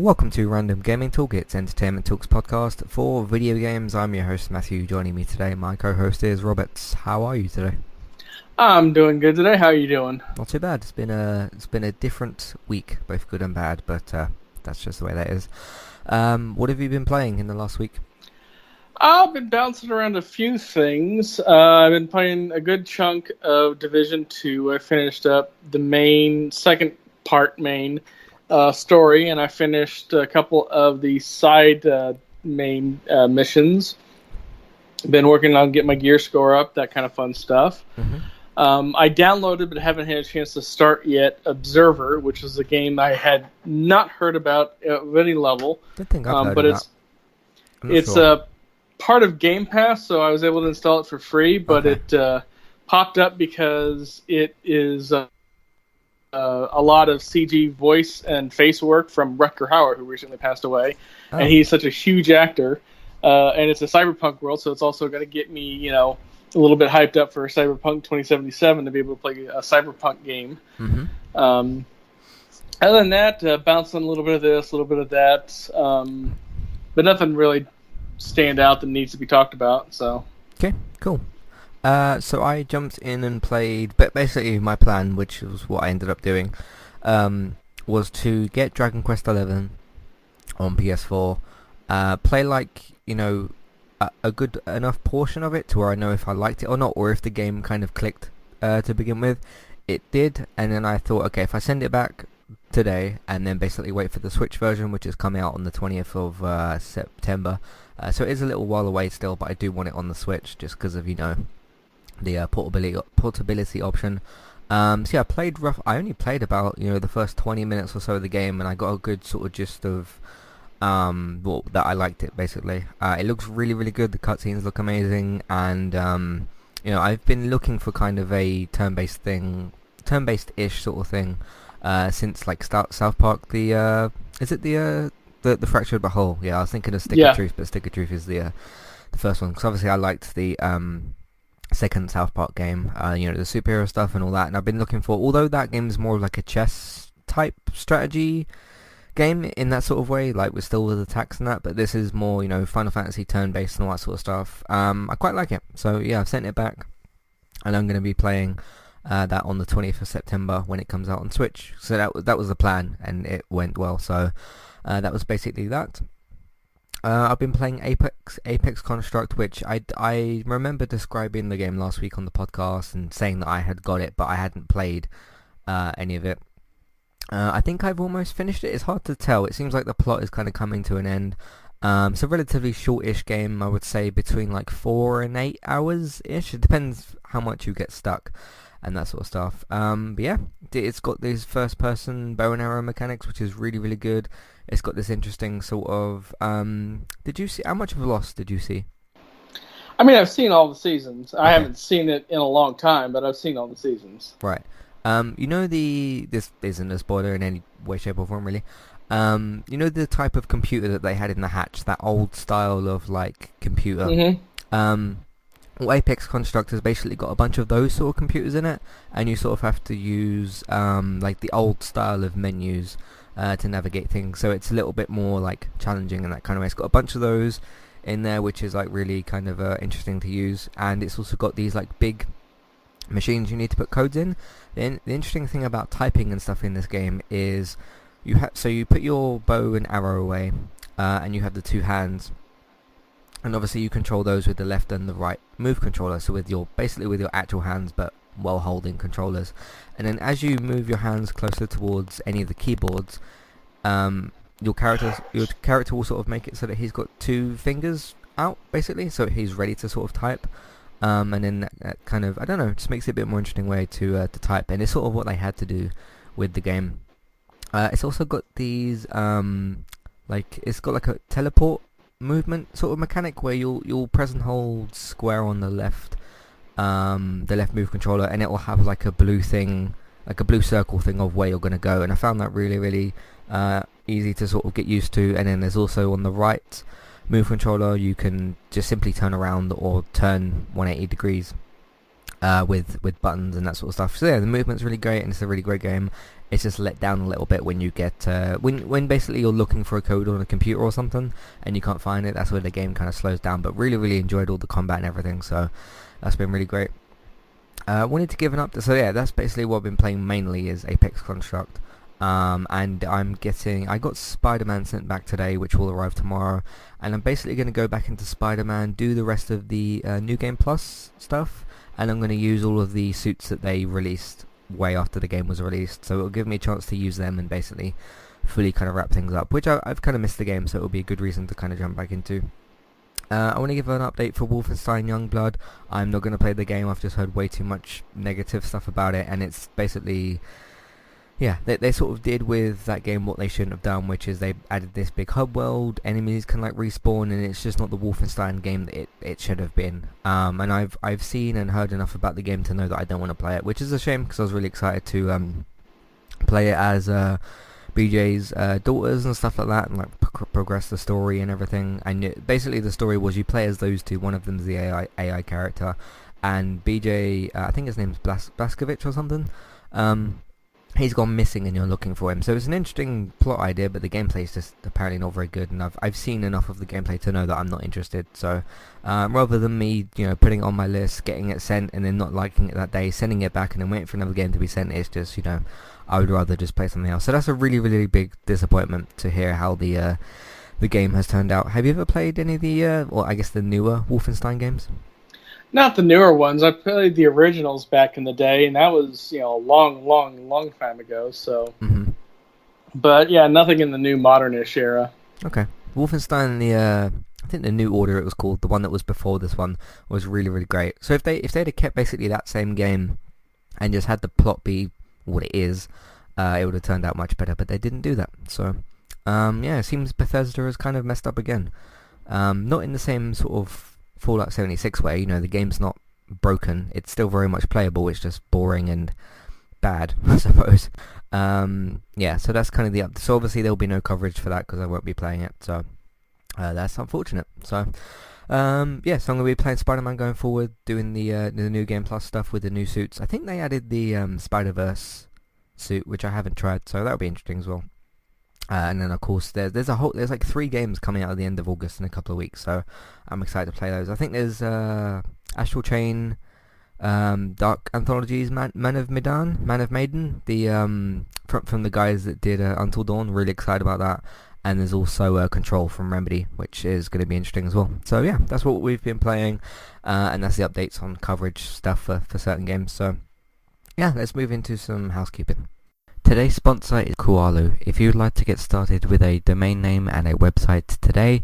Welcome to Random Gaming Talk, it's Entertainment Talks podcast for video games. I'm your host Matthew. Joining me today, my co-host is Roberts. How are you today? I'm doing good today. How are you doing? Not too bad. It's been a different week, both good and bad, but that's just the way that is. What have you been playing in the last week? I've been bouncing around a few things. I've been playing a good chunk of Division 2. I finished up the second part story, and I finished a couple of the side main missions. Been working on getting my gear score up, that kind of fun stuff. I downloaded but haven't had a chance to start yet Observer, which is a game I had not heard about at any level. Don't think I've heard but of that. it's sure. a part of Game Pass, so I was able to install it for free, but Okay. it popped up because it is a lot of CG voice and face work from Rutger Hauer, who recently passed away, and he's such a huge actor. And it's a cyberpunk world, so it's also going to get me, a little bit hyped up for Cyberpunk 2077 to be able to play a cyberpunk game. Other than that, bouncing a little bit of this, a little bit of that, but nothing really stand out that needs to be talked about. So Okay, cool. So I jumped in and played, but basically my plan, which was what I ended up doing, was to get Dragon Quest XI on PS4, play a good enough portion of it to where I know if I liked it or not, or if the game kind of clicked to begin with. It did, and then I thought, okay, if I send it back today and then basically wait for the Switch version, which is coming out on the 20th of September, so it is a little while away still, but I do want it on the Switch just because of, the portability option. So yeah, I only played about, the first 20 minutes or so of the game, and I got a good sort of gist of that I liked it, basically. It looks really, really good. The cutscenes look amazing, and I've been looking for kind of a turn-based-ish sort of thing since like South Park. Is it the Fractured But Whole? Yeah, I was thinking of Stick of Truth, but Stick of Truth is the first one, because obviously I liked the second South Park game, the superhero stuff and all that, and I've been looking for, although that game is more like a chess type strategy game in that sort of way, like we're still with attacks and that, but this is more, Final Fantasy turn-based and all that sort of stuff. I quite like it, so yeah, I've sent it back, and I'm going to be playing that on the 20th of September when it comes out on Switch. So that was the plan, and it went well, so that was basically that. I've been playing Apex Construct, which I remember describing the game last week on the podcast and saying that I had got it, but I hadn't played any of it. I think I've almost finished it. It's hard to tell. It seems like the plot is kind of coming to an end. It's a relatively shortish game, I would say between like 4 and 8 hours-ish. It depends how much you get stuck and that sort of stuff. But yeah, it's got these first-person bow and arrow mechanics, which is really, really good. It's got this interesting sort of... did you see... How much of Lost did you see? I mean, I've seen all the seasons. I haven't seen it in a long time, but I've seen all the seasons. Right. This isn't a spoiler in any way, shape or form, really. The type of computer that they had in the hatch, that old style of, like, computer. Well, Apex Construct has basically got a bunch of those sort of computers in it, and you sort of have to use, like, the old style of menus to navigate things, so it's a little bit more, like, challenging in that kind of way. It's got a bunch of those in there, which is, like, really kind of interesting to use, and it's also got these, like, big machines you need to put codes in. The interesting thing about typing and stuff in this game is you put your bow and arrow away, and you have the two hands, and obviously you control those with the left and the right move controller, so with your actual hands, but while holding controllers. And then as you move your hands closer towards any of the keyboards, your character will sort of make it so that he's got two fingers out, basically, so he's ready to sort of type. And then that kind of, I don't know, just makes it a bit more interesting way to type, and it's sort of what they had to do with the game. It's also got these, it's got like a teleport movement sort of mechanic where you'll press and hold square on the left move controller, and it will have like a blue thing, like a blue circle thing of where you're going to go, and I found that really, really easy to sort of get used to. And then there's also on the right move controller, you can just simply turn around or turn 180 degrees with buttons and that sort of stuff. So yeah, the movement's really great, and it's a really great game. It's just let down a little bit when you get when basically you're looking for a code on a computer or something and you can't find it. That's where the game kind of slows down. But really enjoyed all the combat and everything, so that's been really great. Wanted to give an update. So yeah, that's basically what I've been playing mainly is Apex Construct. And I got Spider-Man sent back today, which will arrive tomorrow, and I'm basically going to go back into Spider-Man, do the rest of the New Game Plus stuff, and I'm going to use all of the suits that they released way after the game was released, so it'll give me a chance to use them and basically fully kind of wrap things up, which I've kind of missed the game, so it'll be a good reason to kind of jump back into. I want to give an update for Wolfenstein Youngblood. I'm not going to play the game. I've just heard way too much negative stuff about it, and it's basically... Yeah, they sort of did with that game what they shouldn't have done, which is they added this big hub world, enemies can like respawn, and it's just not the Wolfenstein game that it should have been. And I've seen and heard enough about the game to know that I don't want to play it, which is a shame because I was really excited to play it as BJ's daughters and stuff like that, and like progress the story and everything. And basically the story was you play as those two. One of them's the AI character, and BJ, I think his name's Blaskovich or something. He's gone missing and you're looking for him. So it's an interesting plot idea, but the gameplay is just apparently not very good, and I've seen enough of the gameplay to know that I'm not interested. So rather than me, putting it on my list, getting it sent, and then not liking it that day, sending it back, and then waiting for another game to be sent, it's just, I would rather just play something else. So that's a really big disappointment to hear how the game has turned out. Have you ever played any of the, or I guess the newer Wolfenstein games? Not the newer ones. I played the originals back in the day, and that was a long time ago. So, But yeah, nothing in the new modernish era. Okay, Wolfenstein, I think the New Order it was called, the one that was before this one, was really great. So if they'd have kept basically that same game and just had the plot be what it is, it would have turned out much better. But they didn't do that. So yeah, it seems Bethesda has kind of messed up again. Not in the same sort of Fallout 76 way, the game's not broken, it's still very much playable, it's just boring and bad, I suppose. Yeah, so that's kind of the so obviously there'll be no coverage for that because I won't be playing it, so that's unfortunate. So yeah, so I'm going to be playing Spider-Man going forward, doing the New Game Plus stuff with the new suits. I think they added the Spider-Verse suit, which I haven't tried, so that'll be interesting as well. And then of course there's like 3 games coming out at the end of August in a couple of weeks, so I'm excited to play those. I think there's Astral Chain, Dark Anthologies, Man of Maiden, the from the guys that did Until Dawn. Really excited about that. And there's also Control from Remedy, which is going to be interesting as well. So yeah, that's what we've been playing, and that's the updates on coverage stuff for certain games. So yeah, let's move into some housekeeping. Today's sponsor is Koalu. If you would like to get started with a domain name and a website today,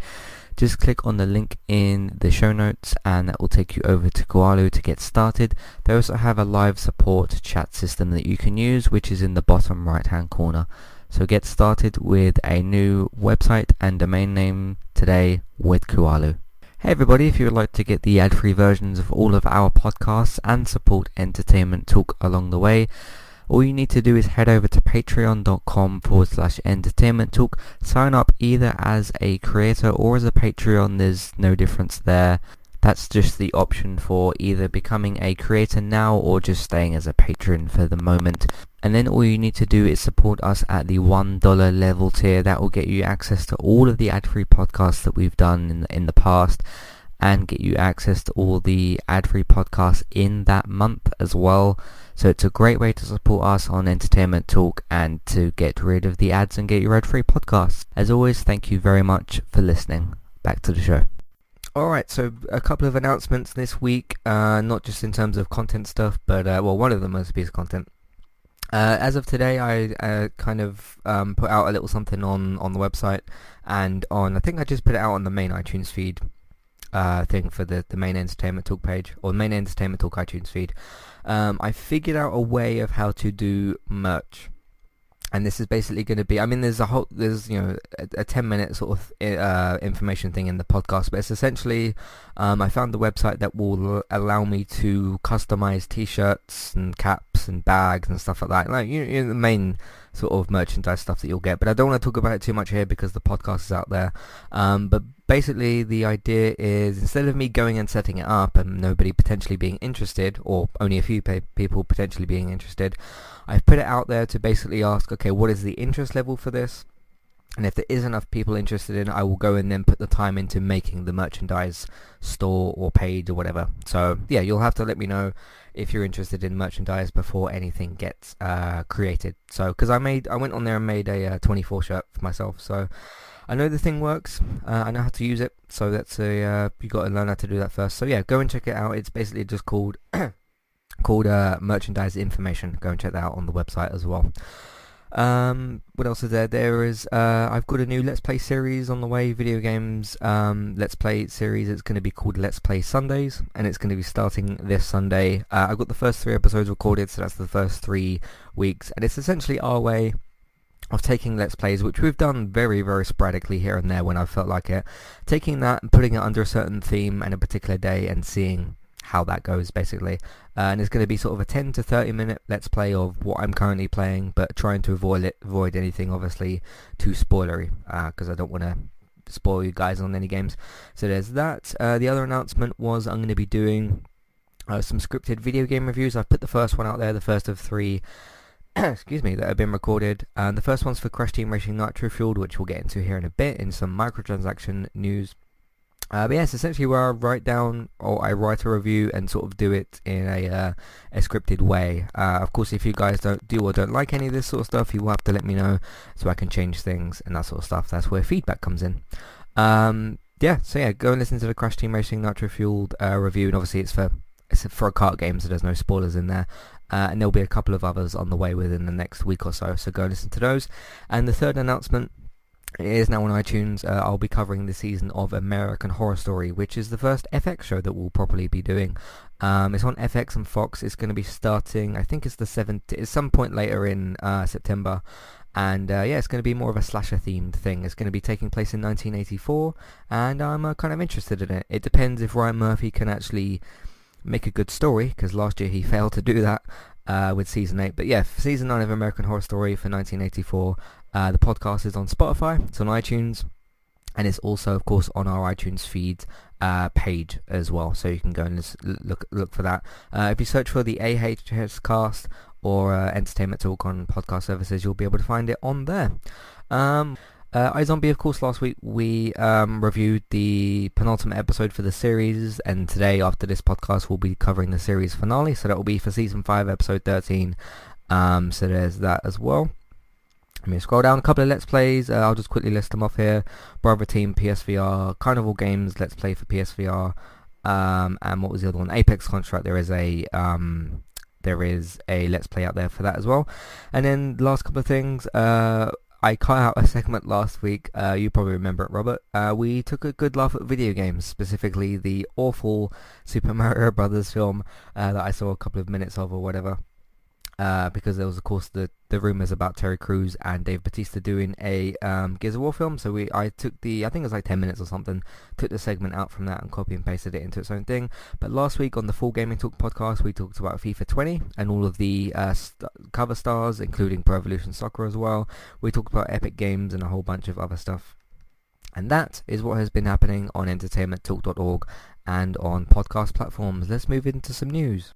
just click on the link in the show notes and that will take you over to Koalu to get started. They also have a live support chat system that you can use, which is in the bottom right hand corner. So get started with a new website and domain name today with Koalu. Hey everybody, if you would like to get the ad-free versions of all of our podcasts and support Entertainment Talk along the way, all you need to do is head over to patreon.com/entertainment talk. Sign up either as a creator or as a Patreon. There's no difference there. That's just the option for either becoming a creator now or just staying as a patron for the moment. And then all you need to do is support us at the $1 level tier. That will get you access to all of the ad-free podcasts that we've done in the past, and get you access to all the ad-free podcasts in that month as well. So it's a great way to support us on Entertainment Talk and to get rid of the ads and get your ad-free podcasts. As always, thank you very much for listening. Back to the show. Alright, so a couple of announcements this week, not just in terms of content stuff, but one of them was a piece of content. As of today, I kind of put out a little something on the website, and I think I just put it out on the main iTunes feed thing for the main Entertainment Talk page, or the main Entertainment Talk iTunes feed. I figured out a way of how to do merch, and this is basically going to be, there's a 10-minute sort of information thing in the podcast, but it's essentially I found the website that will allow me to customize t-shirts and caps and bags and stuff like that, like the main sort of merchandise stuff that you'll get. But I don't want to talk about it too much here because the podcast is out there. But basically the idea is, instead of me going and setting it up and nobody potentially being interested, or only a few people potentially being interested, I've put it out there to basically ask, okay, what is the interest level for this? And if there is enough people interested in it, I will go and then put the time into making the merchandise store or page or whatever. So yeah, you'll have to let me know if you're interested in merchandise before anything gets created. So because I went on there and made a 24 shirt for myself. So I know the thing works. I know how to use it. So that's you got to learn how to do that first. So yeah, go and check it out. It's basically just called merchandise information. Go and check that out on the website as well. What else is there? There is I've got a new Let's Play series on the way, video games Let's Play series. It's going to be called Let's Play Sundays, and it's going to be starting this Sunday. I've got the first 3 episodes recorded, so that's the first 3 weeks, and it's essentially our way of taking Let's Plays, which we've done very, very sporadically here and there when I've felt like it, taking that and putting it under a certain theme and a particular day and seeing how that goes, basically. And it's going to be sort of a 10 to 30 minute Let's Play of what I'm currently playing, but trying to avoid anything obviously too spoilery, because I don't want to spoil you guys on any games. So there's that. The other announcement was I'm going to be doing some scripted video game reviews. I've put the first one out there, the first of 3 excuse me, that have been recorded. And the first one's for Crash Team Racing Nitro Fueled, which we'll get into here in a bit in some microtransaction news. But yes, essentially where I write a review and sort of do it in a scripted way. Of course, if you guys don't like any of this sort of stuff, you will have to let me know so I can change things and that sort of stuff. That's where feedback comes in. So yeah, go and listen to the Crash Team Racing Nitro Fueled review, and obviously it's for a kart game, so there's no spoilers in there. And there'll be a couple of others on the way within the next week or so go listen to those. And the third announcement, it is now on iTunes. I'll be covering the season of American Horror Story, which is the first FX show that we'll probably be doing. It's on FX and Fox. It's going to be starting, I think it's the 7th, it's some point later in September. And it's going to be more of a slasher themed thing. It's going to be taking place in 1984, and I'm kind of interested in it. It depends if Ryan Murphy can actually make a good story, because last year he failed to do that with season 8. But yeah, for season 9 of American Horror Story for 1984, the podcast is on Spotify, it's on iTunes, and it's also of course on our iTunes feed page as well, so you can go and look for that. If you search for the AHS Cast or Entertainment Talk on podcast services, you'll be able to find it on there. iZombie, of course, last week we reviewed the penultimate episode for the series, and today after this podcast we'll be covering the series finale, so that will be for season 5 episode 13. So there's that as well. Let me scroll down a couple of Let's Plays. I'll just quickly list them off here. Brother Team PSVR, Carnival Games Let's Play for PSVR, and what was the other one? Apex Contract. There is a Let's Play out there for that as well. And then the last couple of things, I cut out a segment last week, you probably remember it, Robert. We took a good laugh at video games, specifically the awful Super Mario Brothers film that I saw a couple of minutes of or whatever. Because there was of course the rumours about Terry Crews and Dave Bautista doing a Gears of War film, so I took I think it was like 10 minutes or something, took the segment out from that and copy and pasted it into its own thing. But last week on the Full Gaming Talk podcast we talked about FIFA 20 and all of the cover stars, including Pro Evolution Soccer as well. We talked about Epic Games and a whole bunch of other stuff. And that is what has been happening on entertainmenttalk.org and on podcast platforms. Let's move into some news.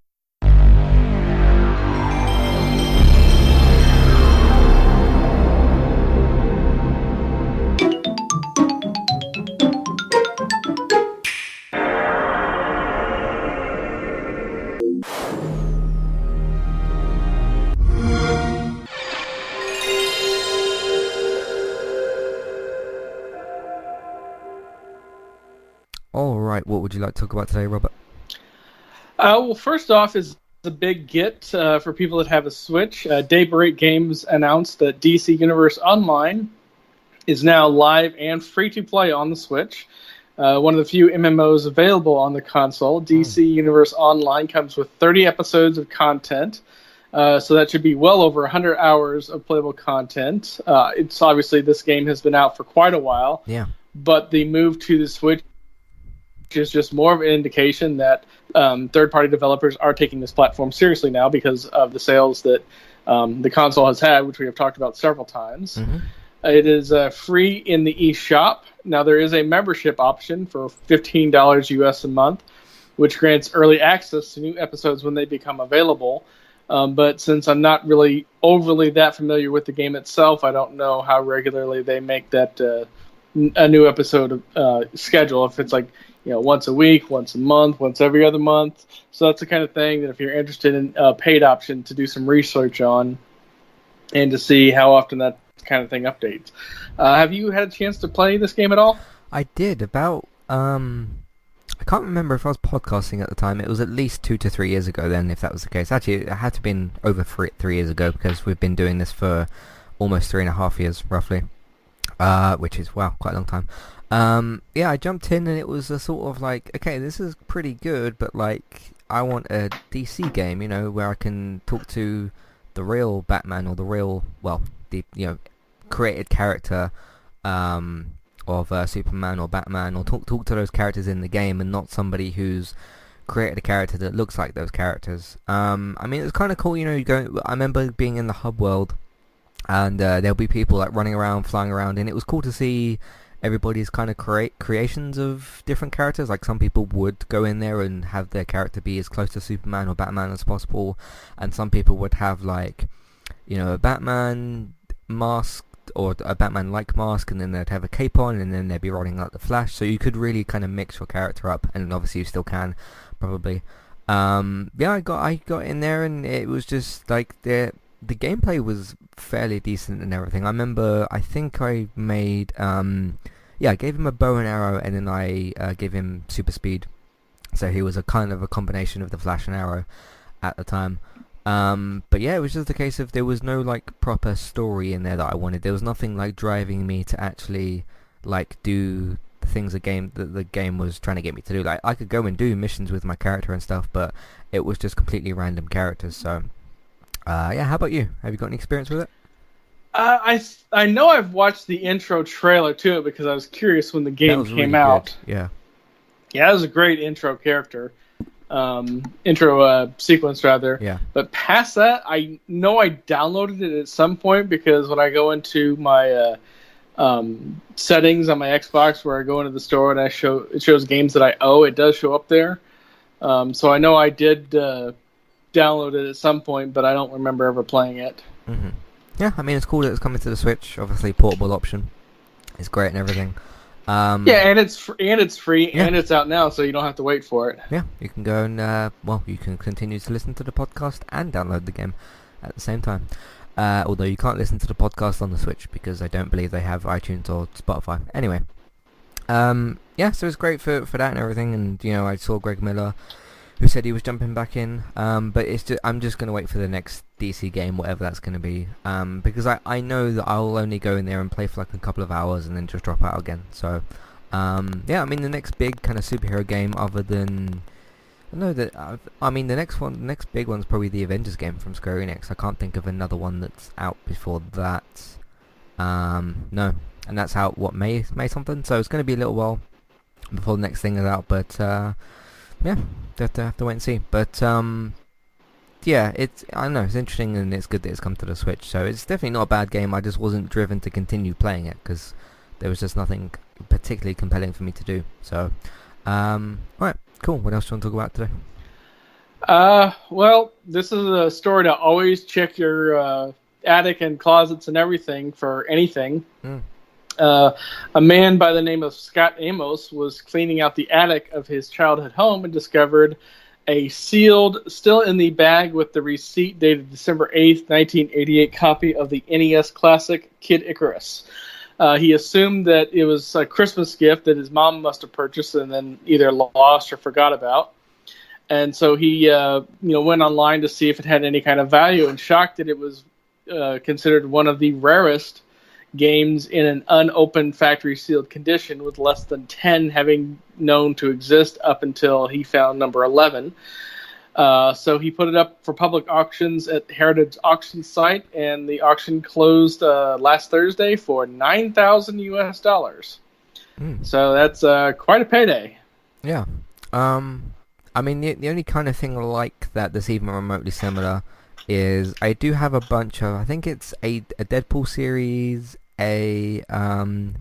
Alright, what would you like to talk about today, Robert? Well, first off is the big get for people that have a Switch. Daybreak Games announced that DC Universe Online is now live and free to play on the Switch. One of the few MMOs available on the console. DC Universe Online comes with 30 episodes of content. So that should be well over 100 hours of playable content. It's obviously, this game has been out for quite a while. Yeah. But the move to the Switch is just more of an indication that third-party developers are taking this platform seriously now because of the sales that the console has had, which we have talked about several times. Mm-hmm. It is free in the eShop, Now, there is a membership option for $15 US a month, which grants early access to new episodes when they become available. But since I'm not really overly that familiar with the game itself, I don't know how regularly they make that a new episode schedule. If it's like, once a week, once a month, once every other month. So that's the kind of thing that if you're interested in a paid option to do some research on and to see how often that kind of thing updates. Have you had a chance to play this game at all? I did about I can't remember if I was podcasting at the time. It was at least 2 to 3 years ago then, if that was the case. Actually, it had to have been over 3 years ago because we've been doing this for almost 3.5 years, roughly. Which is, wow, quite a long time. Yeah, I jumped in and it was a sort of like, okay, this is pretty good, but like, I want a DC game, where I can talk to the real Batman or the real, well, the, created character, of Superman or Batman, or talk to those characters in the game and not somebody who's created a character that looks like those characters. I mean, it was kind of cool, you go, I remember being in the hub world and there'll be people like running around, flying around, and it was cool to see everybody's kind of creations of different characters. Like some people would go in there and have their character be as close to Superman or Batman as possible, and some people would have like, a Batman mask or a Batman-like mask, and then they'd have a cape on, and then they'd be rolling like the Flash. So you could really kind of mix your character up, and obviously you still can, probably. Yeah, I got in there, and it was just like the gameplay was fairly decent and everything. I remember, I think I made, I gave him a bow and arrow, and then I gave him super speed. So he was a kind of a combination of the Flash and Arrow at the time. But yeah, it was just a case of there was no like proper story in there that I wanted. There was nothing like driving me to actually like do the things that the game was trying to get me to do. Like I could go and do missions with my character and stuff, but it was just completely random characters. So yeah, how about you? Have you got any experience with it? I know I've watched the intro trailer to it because I was curious when the game came really out. Good. Yeah. Yeah, that was a great intro sequence rather. Yeah. But past that, I know I downloaded it at some point because when I go into my settings on my Xbox, where I go into the store and it shows games that I owe, it does show up there. So I know I did download it at some point, but I don't remember ever playing it. Mm-hmm. Yeah, I mean it's cool that it's coming to the Switch. Obviously, portable option. It's great and everything. Yeah, and it's free, yeah. and it's out now, so you don't have to wait for it. Yeah, you can go and you can continue to listen to the podcast and download the game at the same time. Although you can't listen to the podcast on the Switch because I don't believe they have iTunes or Spotify. Anyway, yeah, so it's great for that and everything. And I saw Greg Miller, who said he was jumping back in. But I'm just gonna wait for the next DC game, whatever that's gonna be. Because I know that I'll only go in there and play for like a couple of hours and then just drop out again. So, yeah, I mean the next big kind of superhero game, other than the next big one's probably the Avengers game from Square Enix. I can't think of another one that's out before that. No, and that's out May something. So it's gonna be a little while before the next thing is out. But yeah, have to wait and see. But yeah, I don't know, it's interesting and it's good that it's come to the Switch. So it's definitely not a bad game. I just wasn't driven to continue playing it because there was just nothing particularly compelling for me to do. So, alright, cool. What else do you want to talk about today? Well, this is a story to always check your attic and closets and everything for anything. A man by the name of Scott Amos was cleaning out the attic of his childhood home and discovered a sealed, still in the bag with the receipt dated December 8th, 1988 copy of the NES classic Kid Icarus. He assumed that it was a Christmas gift that his mom must have purchased and then either lost or forgot about. And so he went online to see if it had any kind of value, and shocked that it was considered one of the rarest games in an unopened factory sealed condition, with less than 10 having known to exist up until he found number 11. So he put it up for public auctions at Heritage Auction Site, and the auction closed last Thursday for $9,000 US. So that's quite a payday. Yeah. I mean, the only kind of thing like that that's even remotely similar is I do have a bunch of, I think it's a Deadpool series a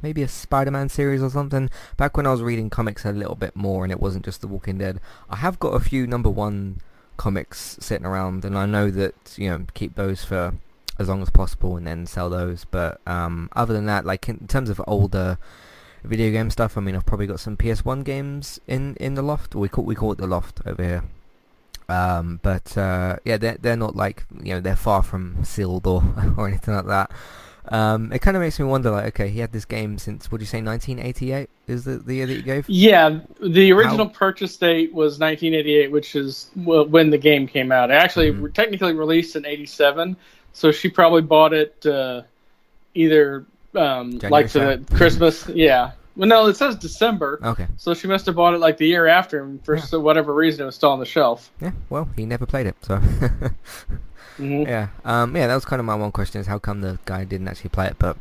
maybe a Spider-Man series or something. Back when I was reading comics a little bit more, and it wasn't just The Walking Dead. I have got a few #1 comics sitting around, and I know that keep those for as long as possible and then sell those. But other than that, like in terms of older video game stuff, I mean, I've probably got some PS1 games in the loft. We call it the loft over here. But yeah, they're not like they're far from sealed or or anything like that. It kind of makes me wonder, like, okay, he had this game since, would you say 1988 is the year that you gave? Yeah, the original How? purchase date was 1988, which is when the game came out. It actually Hmm. technically released in 87, so she probably bought it either January like for sale. the Christmas. Yeah. Well, no, it says December, Okay. so she must have bought it like the year after, and for Yeah. whatever reason, it was still on the shelf. Yeah. Well, he never played it, so. Hmm. Yeah. Yeah. That was kind of my one question: is how come the guy didn't actually play it? But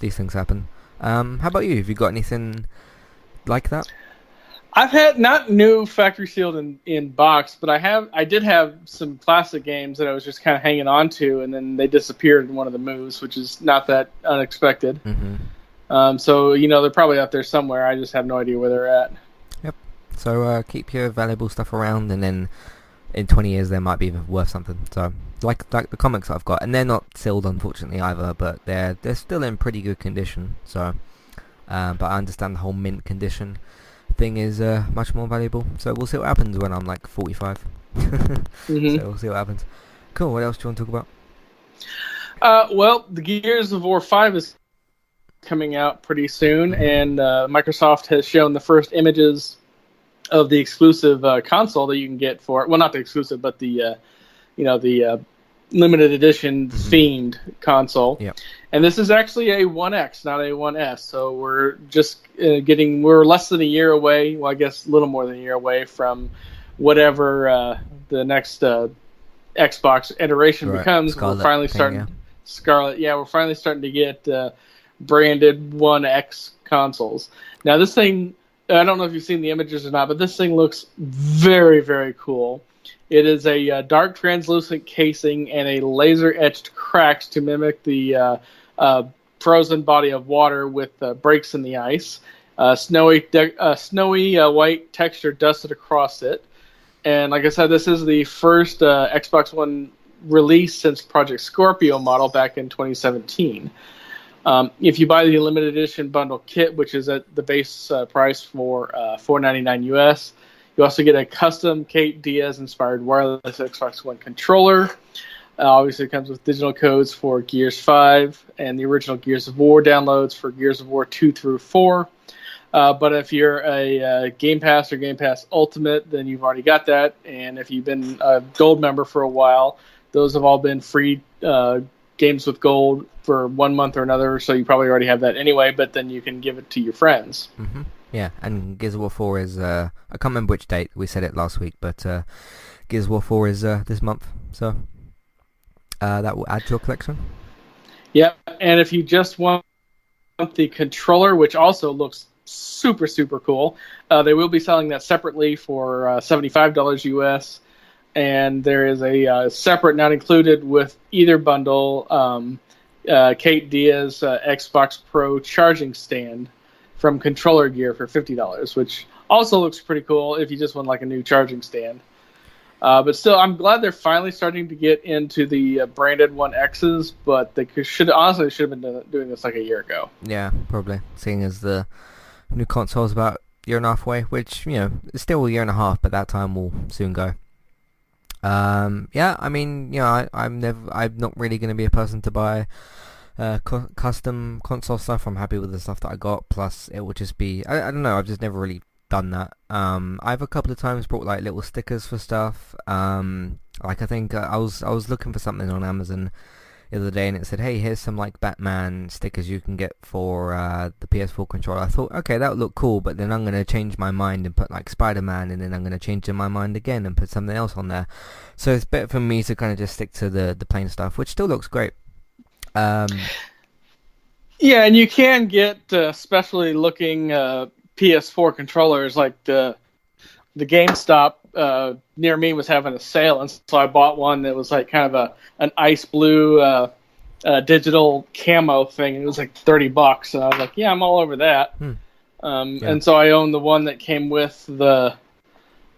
these things happen. How about you? Have you got anything like that? I've had not new factory sealed in box, but I did have some classic games that I was just kind of hanging on to, and then they disappeared in one of the moves, which is not that unexpected. Mm-hmm. So they're probably out there somewhere. I just have no idea where they're at. Yep. So keep your valuable stuff around, and then in 20 years they might be worth something. So like the comics I've got, and they're not sealed unfortunately either, but they're still in pretty good condition. So, but I understand the whole mint condition thing is much more valuable. So we'll see what happens when I'm like 45. So Hmm. we'll see what happens. Cool. What else do you want to talk about? Well, the Gears of War 5 is coming out pretty soon, and Microsoft has shown the first images of the exclusive console that you can get for it. Well, not the exclusive, but the limited edition themed console. Yep. And this is actually a 1X, not a 1S. So we're just we're less than a year away. Well, I guess a little more than a year away from whatever the next Xbox iteration Right. becomes. Scarlet We're finally thing, starting yeah. Scarlet. Yeah, we're finally starting to get branded 1X consoles. Now, this thing, I don't know if you've seen the images or not, but this thing looks very, very cool. It is a dark translucent casing and a laser etched cracks to mimic the frozen body of water with breaks in the ice. Snowy white texture dusted across it. And like I said, this is the first Xbox One release since Project Scorpio model back in 2017. If you buy the limited edition bundle kit, which is at the base price for $4.99 US, you also get a custom Kate Diaz inspired wireless Xbox One controller. Obviously, it comes with digital codes for Gears 5 and the original Gears of War downloads for Gears of War 2 through 4. But if you're a Game Pass or Game Pass Ultimate, then you've already got that. And if you've been a Gold member for a while, those have all been free games with Gold for 1 month or another. So you probably already have that anyway, but then you can give it to your friends. Mm-hmm. Yeah, and Gears of War 4 is, I can't remember which date, we said it last week, but Gears of War 4 is this month, so that will add to your collection. Yeah, and if you just want the controller, which also looks super, super cool, they will be selling that separately for $75 US, and there is a separate, not included with either bundle, Kate Diaz Xbox Pro charging stand from Controller Gear for $50, which also looks pretty cool if you just want like a new charging stand. But still, I'm glad they're finally starting to get into the branded 1Xs, but they should have been doing this like a year ago. Yeah, probably, seeing as the new console's about a year and a half away, which, is still a year and a half, but that time will soon go. Yeah, I mean, I'm not really going to be a person to buy custom console stuff. I'm happy with the stuff that I got. Plus, it will just be I don't know. I've just never really done that. I've a couple of times brought like little stickers for stuff. Like I think I was looking for something on Amazon the other day, and it said, "Hey, here's some like Batman stickers you can get for the PS4 controller." I thought, okay, that would look cool, but then I'm gonna change my mind and put like Spider-Man, and then I'm gonna change my mind again and put something else on there. So it's better for me to kind of just stick to the plain stuff, which still looks great. Um, Yeah, and you can get specially looking PS4 controllers. Like the GameStop near me was having a sale, and so I bought one that was like kind of an ice blue digital camo thing, and it was like $30, and I was like, yeah, I'm all over that. And so I own the one that came with the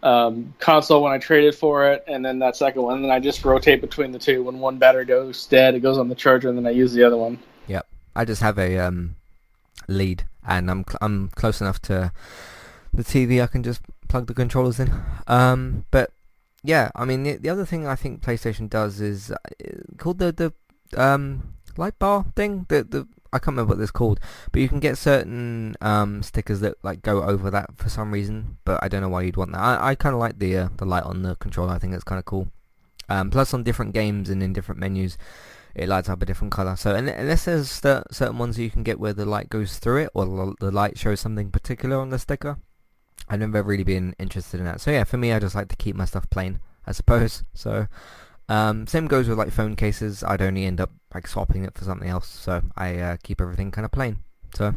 console when I traded for it, and then that second one, and then I just rotate between the two. When one battery goes dead, it goes on the charger, and then I use the other one. Yep. I just have a lead, and I'm close enough to the TV. I can just plug the controllers in. But yeah, I mean the other thing I think PlayStation does is called the light bar thing. The I can't remember what it's called, but you can get certain stickers that like go over that for some reason. But I don't know why you'd want that. I kind of like the light on the controller. I think it's kind of cool. Plus on different games and in different menus, it lights up a different color. So unless there's certain ones that you can get where the light goes through it, or the light shows something particular on the sticker, I've never really been interested in that. So yeah, for me, I just like to keep my stuff plain, I suppose. So same goes with like phone cases. I'd only end up like swapping it for something else. So I keep everything kind of plain. So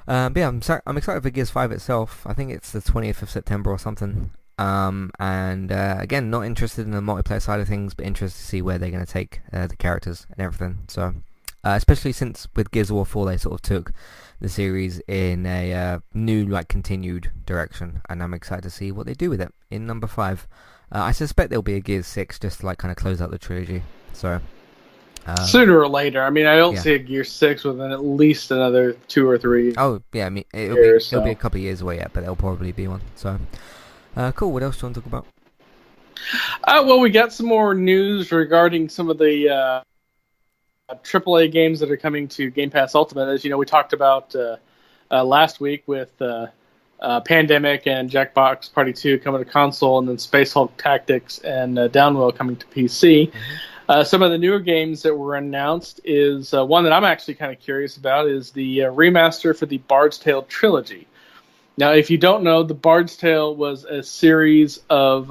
but yeah, I'm excited for Gears 5 itself. I think it's the 20th of September or something. And again, not interested in the multiplayer side of things, but interested to see where they're going to take the characters and everything. So especially since with Gears of War 4 they sort of took the series in a new, like, continued direction, and I'm excited to see what they do with it in number 5. I suspect there'll be a Gears 6 just to like kind of close out the trilogy. So sooner or later. I mean, I don't see a Gear 6 within at least another 2 or 3. Oh yeah, I mean it'll be a couple of years away yet, but there'll probably be one. So cool. What else do you want to talk about? Well, we got some more news regarding some of the AAA games that are coming to Game Pass Ultimate. As you know, we talked about last week with Pandemic and Jackbox Party 2 coming to console, and then Space Hulk Tactics and Downwell coming to PC. Some of the newer games that were announced is one that I'm actually kind of curious about is the remaster for the Bard's Tale trilogy. Now, if you don't know, the Bard's Tale was a series of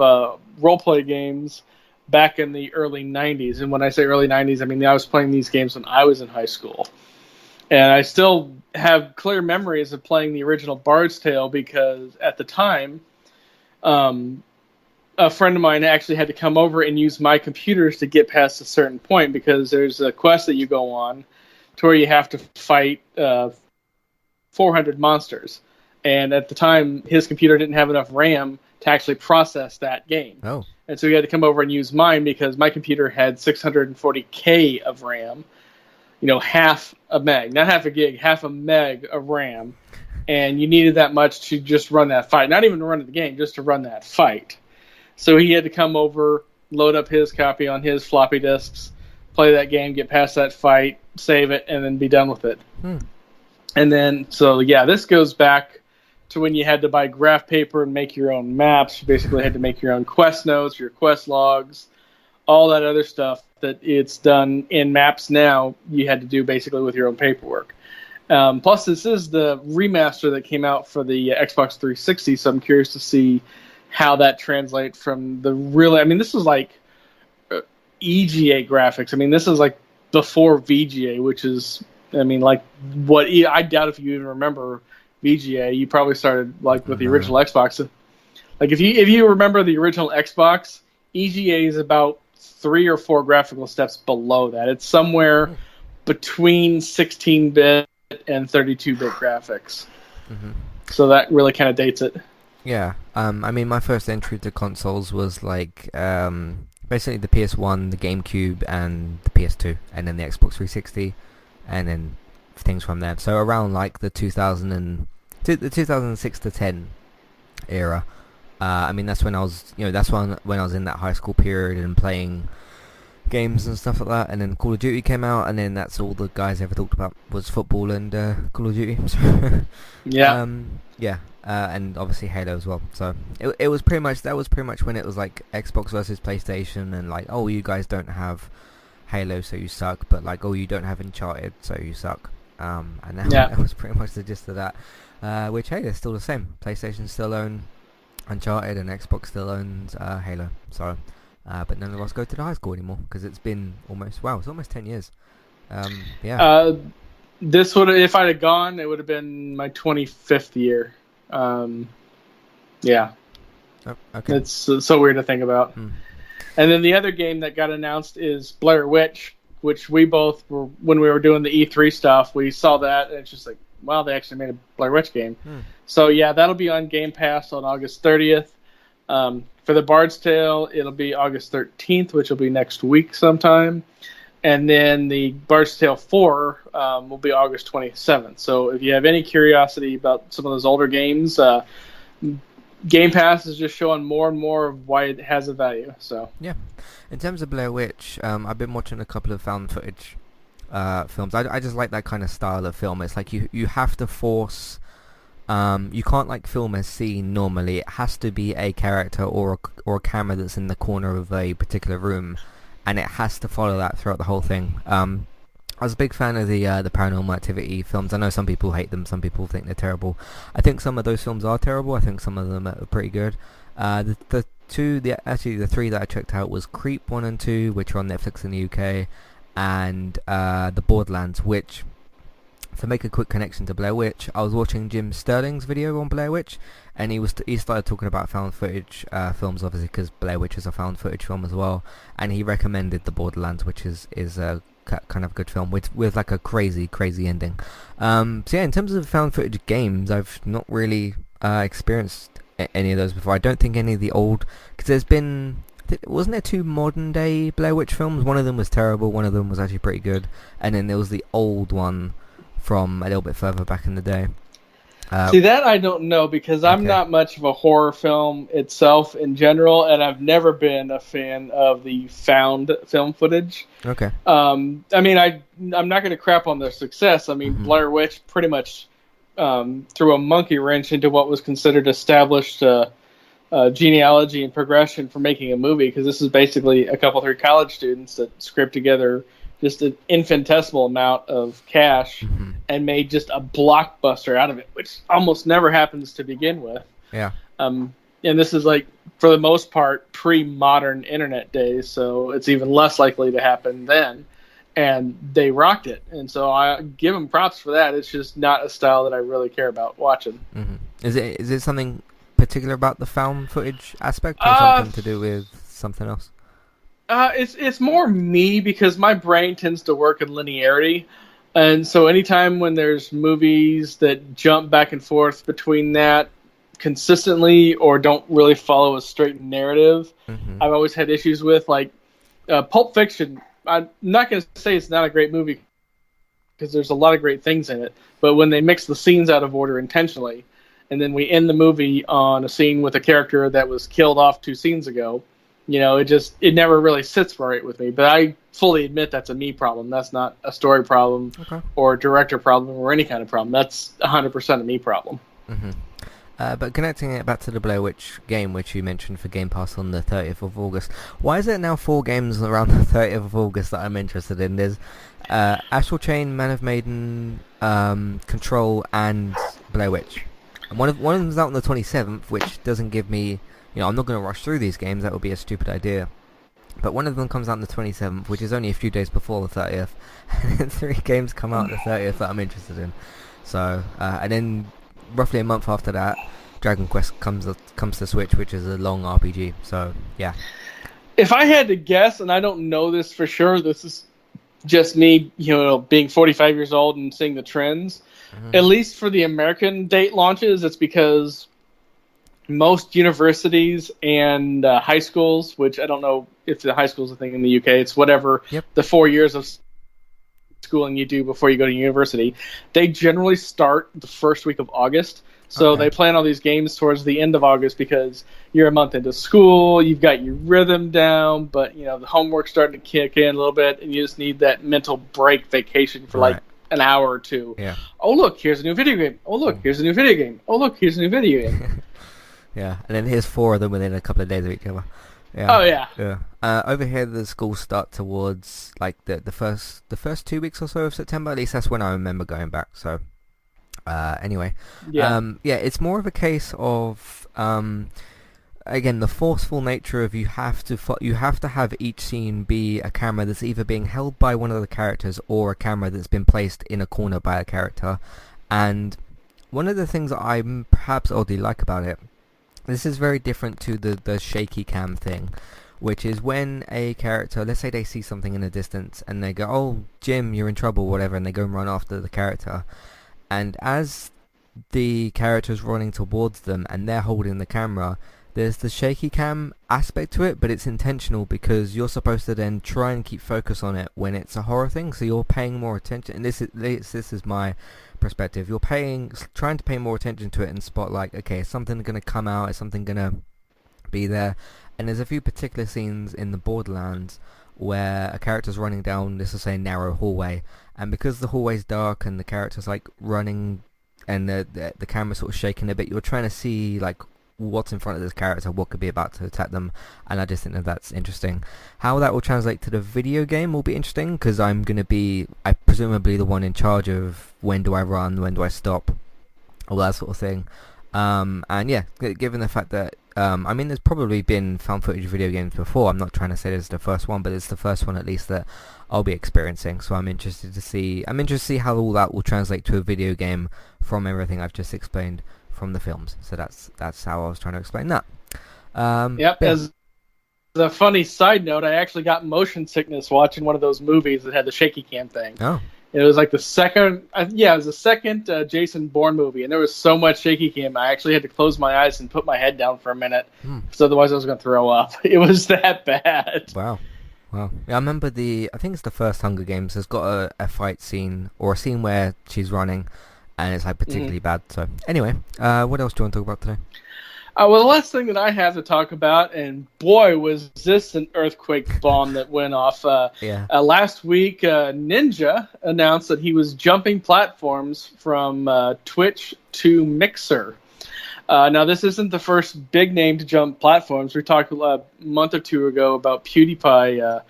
role-play games back in the early 90s. And when I say early 90s, I mean I was playing these games when I was in high school. And I still have clear memories of playing the original Bard's Tale because at the time, a friend of mine actually had to come over and use my computers to get past a certain point because there's a quest that you go on to where you have to fight 400 monsters. And at the time, his computer didn't have enough RAM to actually process that game. Oh. And so he had to come over and use mine because my computer had 640K of RAM. You know, half a meg. Not half a gig, half a meg of RAM. And you needed that much to just run that fight. Not even to run the game, just to run that fight. So he had to come over, load up his copy on his floppy disks, play that game, get past that fight, save it, and then be done with it. And then, so yeah, this goes back to when you had to buy graph paper and make your own maps. You basically had to make your own quest notes, your quest logs, all that other stuff that it's done in maps now, you had to do basically with your own paperwork. Plus, this is the remaster that came out for the Xbox 360, so I'm curious to see how that translates from the really... I mean, this is like EGA graphics. I mean, this is like before VGA, which is, I mean, like what... I doubt if you even remember VGA. You probably started like with the original Xbox. Like if you remember the original Xbox, EGA is about 3 or 4 graphical steps below that. It's somewhere between 16-bit and 32-bit graphics. So that really kind of dates it. Yeah. I mean, my first entry to consoles was like basically the PS1, the GameCube, and the PS2, and then the Xbox 360, and then things from there. So around like the 2006 to 10 era. I mean, that's when I was, that's when I was in that high school period and playing games and stuff like that. And then Call of Duty came out, and then that's all the guys ever talked about was football and Call of Duty. Yeah. And obviously Halo as well. So it was pretty much when it was like Xbox versus PlayStation, and like, oh, you guys don't have Halo, so you suck. But like, oh, you don't have Uncharted, so you suck. And now that was pretty much the gist of that. Which, hey, they're still the same. PlayStation still own Uncharted, and Xbox still owns Halo. So, but none of us go to the high school anymore because it's been it's almost 10 years. This would, if I'd have gone, it would have been my 25th year. Yeah. Oh, okay. It's so weird to think about. And then the other game that got announced is Blair Witch. which we both were when we were doing the E3 stuff. We saw that, and it's just like, wow, they actually made a Blair Witch game. So yeah, that'll be on Game Pass on August 30th. For the Bard's Tale, it'll be August 13th, which will be next week sometime. And then the Bard's Tale 4 will be August 27th. So if you have any curiosity about some of those older games, Game Pass is just showing more and more of why it has a value. So yeah, in terms of Blair Witch, I've been watching a couple of found footage films. I just like that kind of style of film. It's like you have to force. You can't like film a scene normally. It has to be a character or a camera that's in the corner of a particular room, and it has to follow that throughout the whole thing. I was a big fan of the Paranormal Activity films. I know some people hate them, some people think they're terrible. I think some of those films are terrible. I think some of them are pretty good. The three that I checked out was Creep 1 and 2, which are on Netflix in the UK, and The Borderlands, which, to make a quick connection to Blair Witch, I was watching Jim Sterling's video on Blair Witch, and he started talking about found footage films, obviously, because Blair Witch is a found footage film as well, and he recommended The Borderlands, which is a kind of good film with like a crazy ending. So yeah, in terms of found footage games, I've not really experienced any of those before. I don't think any of the old, because there's been, wasn't there 2 modern day Blair Witch films? One of them was terrible, one of them was actually pretty good, and then there was the old one from a little bit further back in the day. See, that I don't know, because I'm not much of a horror film itself in general, and I've never been a fan of the found film footage. Okay. I mean, I'm not going to crap on their success. I mean, Blair Witch pretty much threw a monkey wrench into what was considered established genealogy and progression for making a movie, because this is basically a couple 3 college students that scraped together just an infinitesimal amount of cash and made just a blockbuster out of it, which almost never happens to begin with. Yeah. And this is like, for the most part, pre-modern internet days, so it's even less likely to happen then. And they rocked it, and so I give them props for that. It's just not a style that I really care about watching. Is it something particular about the found footage aspect, or something to do with something else? It's more me, because my brain tends to work in linearity, and so anytime when there's movies that jump back and forth between that consistently or don't really follow a straight narrative, I've always had issues with. Like Pulp Fiction, I'm not going to say it's not a great movie, because there's a lot of great things in it, but when they mix the scenes out of order intentionally, and then we end the movie on a scene with a character that was killed off 2 scenes ago, it never really sits right with me. But I fully admit that's a me problem. That's not a story problem or a director problem or any kind of problem. That's 100% a me problem. But connecting it back to the Blair Witch game, which you mentioned for Game Pass on the 30th of August, why is there now 4 games around the 30th of August that I'm interested in? There's Astral Chain, Man of Maiden, Control, and Blair Witch. And one of them's out on the 27th, which doesn't give me... I'm not going to rush through these games. That would be a stupid idea. But one of them comes out on the 27th, which is only a few days before the 30th. And then 3 games come out on the 30th that I'm interested in. So, and then roughly a month after that, Dragon Quest comes to Switch, which is a long RPG. So, yeah. If I had to guess, and I don't know this for sure, this is just me, being 45 years old and seeing the trends. At least for the American date launches, it's because most universities and high schools, which I don't know if the high school's a thing in the UK, it's whatever the 4 years of schooling you do before you go to university, they generally start the first week of August. So they plan all these games towards the end of August, because you're a month into school, you've got your rhythm down, but the homework's starting to kick in a little bit, and you just need that mental break vacation for like an hour or 2. Yeah. Oh, look, here's a new video game. Oh, look, here's a new video game. Oh, look, here's a new video game. Yeah, and then here's 4 of them within a couple of days of each other. Yeah. Oh yeah. Yeah. Over here, the schools start towards like the first 2 weeks or so of September. At least that's when I remember going back. So, anyway, it's more of a case of again, the forceful nature of you have to have each scene be a camera that's either being held by one of the characters or a camera that's been placed in a corner by a character. And one of the things that I perhaps oddly like about it, this is very different to the shaky cam thing, which is when a character, let's say they see something in the distance and they go, "Oh, Jim, you're in trouble," whatever, and they go and run after the character. And as the character's running towards them and they're holding the camera, there's the shaky cam aspect to it, but it's intentional because you're supposed to then try and keep focus on it when it's a horror thing, so you're paying more attention. And this is my perspective. You're trying to pay more attention to it and spot, like, okay, is something going to come out? Is something going to be there? And there's a few particular scenes in the Borderlands where a character's running down, let's just say, a narrow hallway, and because the hallway's dark and the character's like running and the camera's sort of shaking a bit, you're trying to see like what's in front of this character, what could be about to attack them, and I just think that that's interesting. How that will translate to the video game will be interesting, because I'm presumably the one in charge of when do I run, when do I stop, all that sort of thing. And yeah, given the fact that I mean, there's probably been found footage video games before. I'm not trying to say this is the first one, but it's the first one at least that I'll be experiencing. So I'm interested to see how all that will translate to a video game from everything I've just explained from the films. So that's how I was trying to explain that. Yep. As a funny side note, I actually got motion sickness watching one of those movies that had the shaky cam thing. Oh. It was like the second, Jason Bourne movie, and there was so much shaky cam, I actually had to close my eyes and put my head down for a minute, because otherwise I was going to throw up. It was that bad. Wow. Yeah, I remember I think it's the first Hunger Games, has got a fight scene, or a scene where she's running, and it's like particularly bad. So anyway, what else do you want to talk about today? Well, the last thing that I have to talk about, and boy, was this an earthquake bomb that went off. Last week, Ninja announced that he was jumping platforms from Twitch to Mixer. Now, this isn't the first big name to jump platforms. We talked a month or two ago about PewDiePie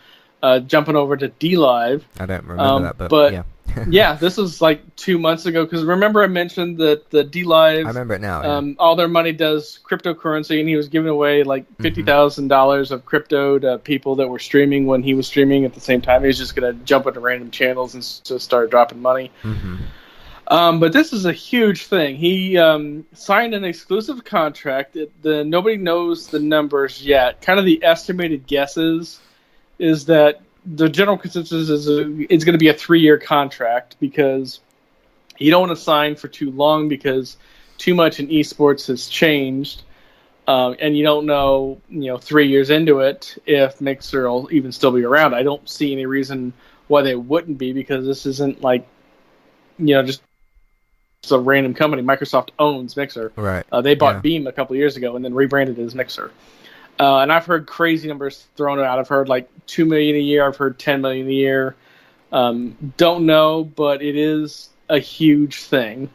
jumping over to DLive. I don't remember that, but yeah. Yeah, this was like 2 months ago, because remember I mentioned that the DLive, I remember it now. Yeah. All their money does cryptocurrency, and he was giving away like $50,000 of crypto to people that were streaming when he was streaming at the same time. He was just going to jump into random channels and just start dropping money. But this is a huge thing. He signed an exclusive contract. Nobody knows the numbers yet. Kind of the estimated guesses is that the general consensus is it's going to be a 3-year contract, because you don't want to sign for too long, because too much in esports has changed, and you don't know, 3 years into it if Mixer will even still be around. I don't see any reason why they wouldn't be, because this isn't like, just a random company. Microsoft owns Mixer. Right. They bought Beam a couple of years ago and then rebranded it as Mixer. And I've heard crazy numbers thrown out. I've heard like $2 million a year. I've heard $10 million a year. Don't know, but it is a huge thing.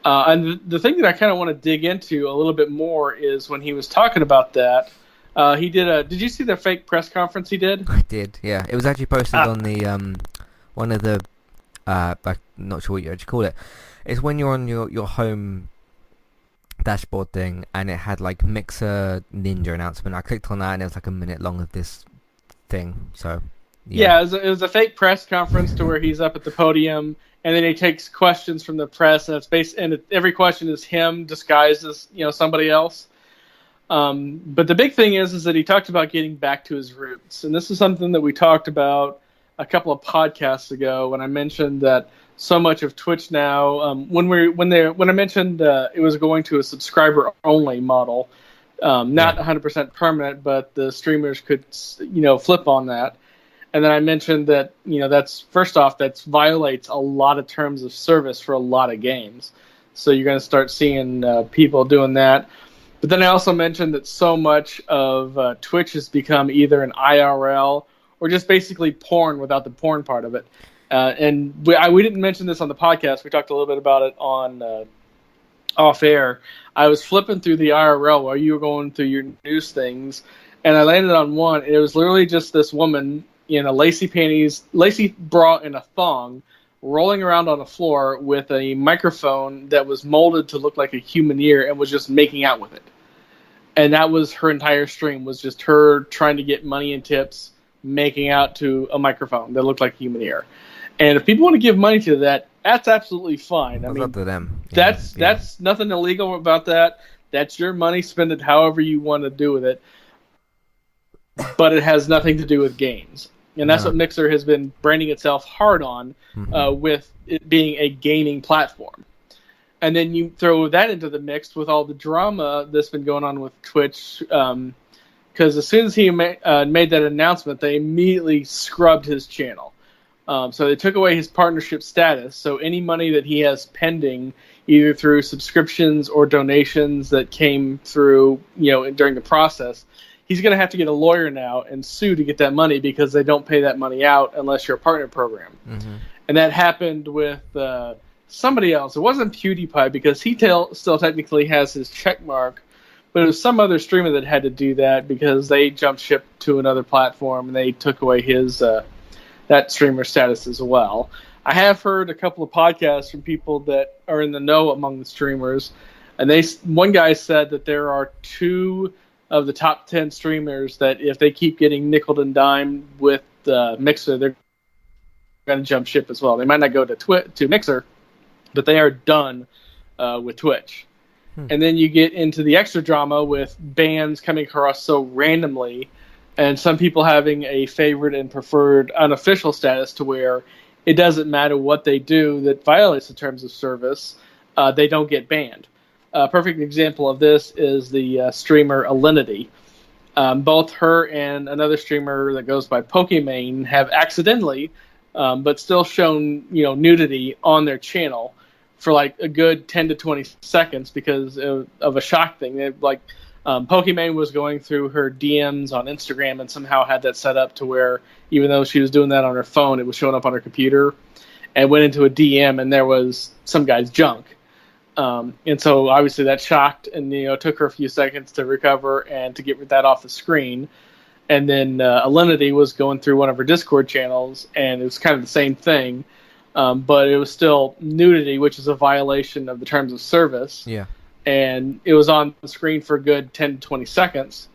And the thing that I kind of want to dig into a little bit more is when he was talking about that, he did you see the fake press conference he did? I did, yeah. It was actually posted on the one of the I'm not sure what you actually call it. It's when you're on your home dashboard thing, and it had like Mixer Ninja announcement. I clicked on that, and it was like a minute long of this thing. So yeah, it was a fake press conference to where he's up at the podium, and then he takes questions from the press, and every question is him disguised as somebody else. But the big thing is that he talked about getting back to his roots, and this is something that we talked about a couple of podcasts ago when I mentioned that so much of Twitch now, when I mentioned it was going to a subscriber only model, not 100% permanent, but the streamers could flip on that. And then I mentioned that that violates a lot of terms of service for a lot of games. So you're going to start seeing people doing that. But then I also mentioned that so much of Twitch has become either an IRL or just basically porn without the porn part of it. And we didn't mention this on the podcast. We talked a little bit about it on off air. I was flipping through the IRL while you were going through your news things, and I landed on one. And it was literally just this woman in a lacy bra and a thong, rolling around on the floor with a microphone that was molded to look like a human ear, and was just making out with it. And that was her entire stream, was just her trying to get money and tips, making out to a microphone that looked like a human ear. And if people want to give money to that, that's absolutely fine. I mean, up to them. That's nothing illegal about that. That's your money. Spend it however you want to do with it. but it has nothing to do with games. And that's No. what Mixer has been branding itself hard on, with it being a gaming platform. And then you throw that into the mix with all the drama that's been going on with Twitch, because as soon as he made that announcement, they immediately scrubbed his channel. So they took away his partnership status. So any money that he has pending, either through subscriptions or donations that came through, during the process, he's going to have to get a lawyer now and sue to get that money, because they don't pay that money out unless you're a partner program. And that happened with somebody else. It wasn't PewDiePie, because he still technically has his check mark, but it was some other streamer that had to do that because they jumped ship to another platform and they took away his that streamer status as well. I have heard a couple of podcasts from people that are in the know among the streamers, and one guy said that there are 2 of the top 10 streamers that if they keep getting nickeled and dimed with Mixer, they're going to jump ship as well. They might not go to Mixer, but they are done with Twitch. And then you get into the extra drama with bans coming across so randomly, and some people having a favorite and preferred unofficial status to where it doesn't matter what they do that violates the terms of service, they don't get banned. A perfect example of this is the streamer Alinity. Both her and another streamer that goes by Pokimane have accidentally, but still shown nudity on their channel for like a good 10 to 20 seconds because of a shock thing. Pokimane was going through her DMs on Instagram and somehow had that set up to where even though she was doing that on her phone, it was showing up on her computer, and went into a DM and there was some guy's junk. And so obviously that shocked and took her a few seconds to recover and to get that off the screen. And then Alinity was going through one of her Discord channels, and it was kind of the same thing, but it was still nudity, which is a violation of the terms of service. Yeah. And it was on the screen for a good 10 to 20 seconds,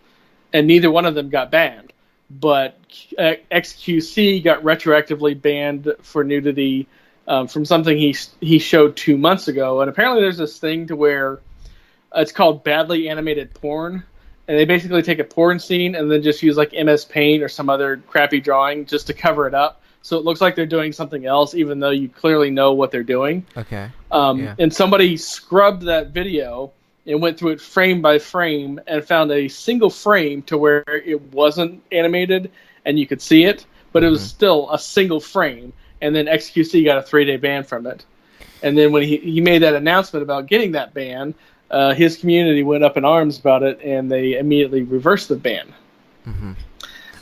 and neither one of them got banned. But XQC got retroactively banned for nudity from something he showed 2 months ago. And apparently there's this thing to where it's called badly animated porn, and they basically take a porn scene and then just use like MS Paint or some other crappy drawing just to cover it up, so it looks like they're doing something else, even though you clearly know what they're doing. Okay. And somebody scrubbed that video and went through it frame by frame and found a single frame to where it wasn't animated and you could see it, but it was still a single frame. And then XQC got a 3-day ban from it. And then when he made that announcement about getting that ban, his community went up in arms about it, and they immediately reversed the ban.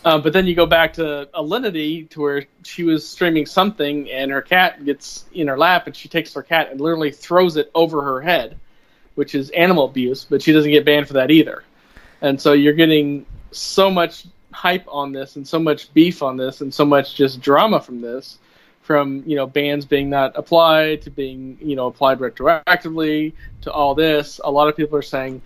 But then you go back to Alinity, to where she was streaming something, and her cat gets in her lap, and she takes her cat and literally throws it over her head, which is animal abuse, but she doesn't get banned for that either. And so you're getting so much hype on this, and so much beef on this, and so much just drama from this, from bans being not applied to being applied retroactively to all this. A lot of people are saying,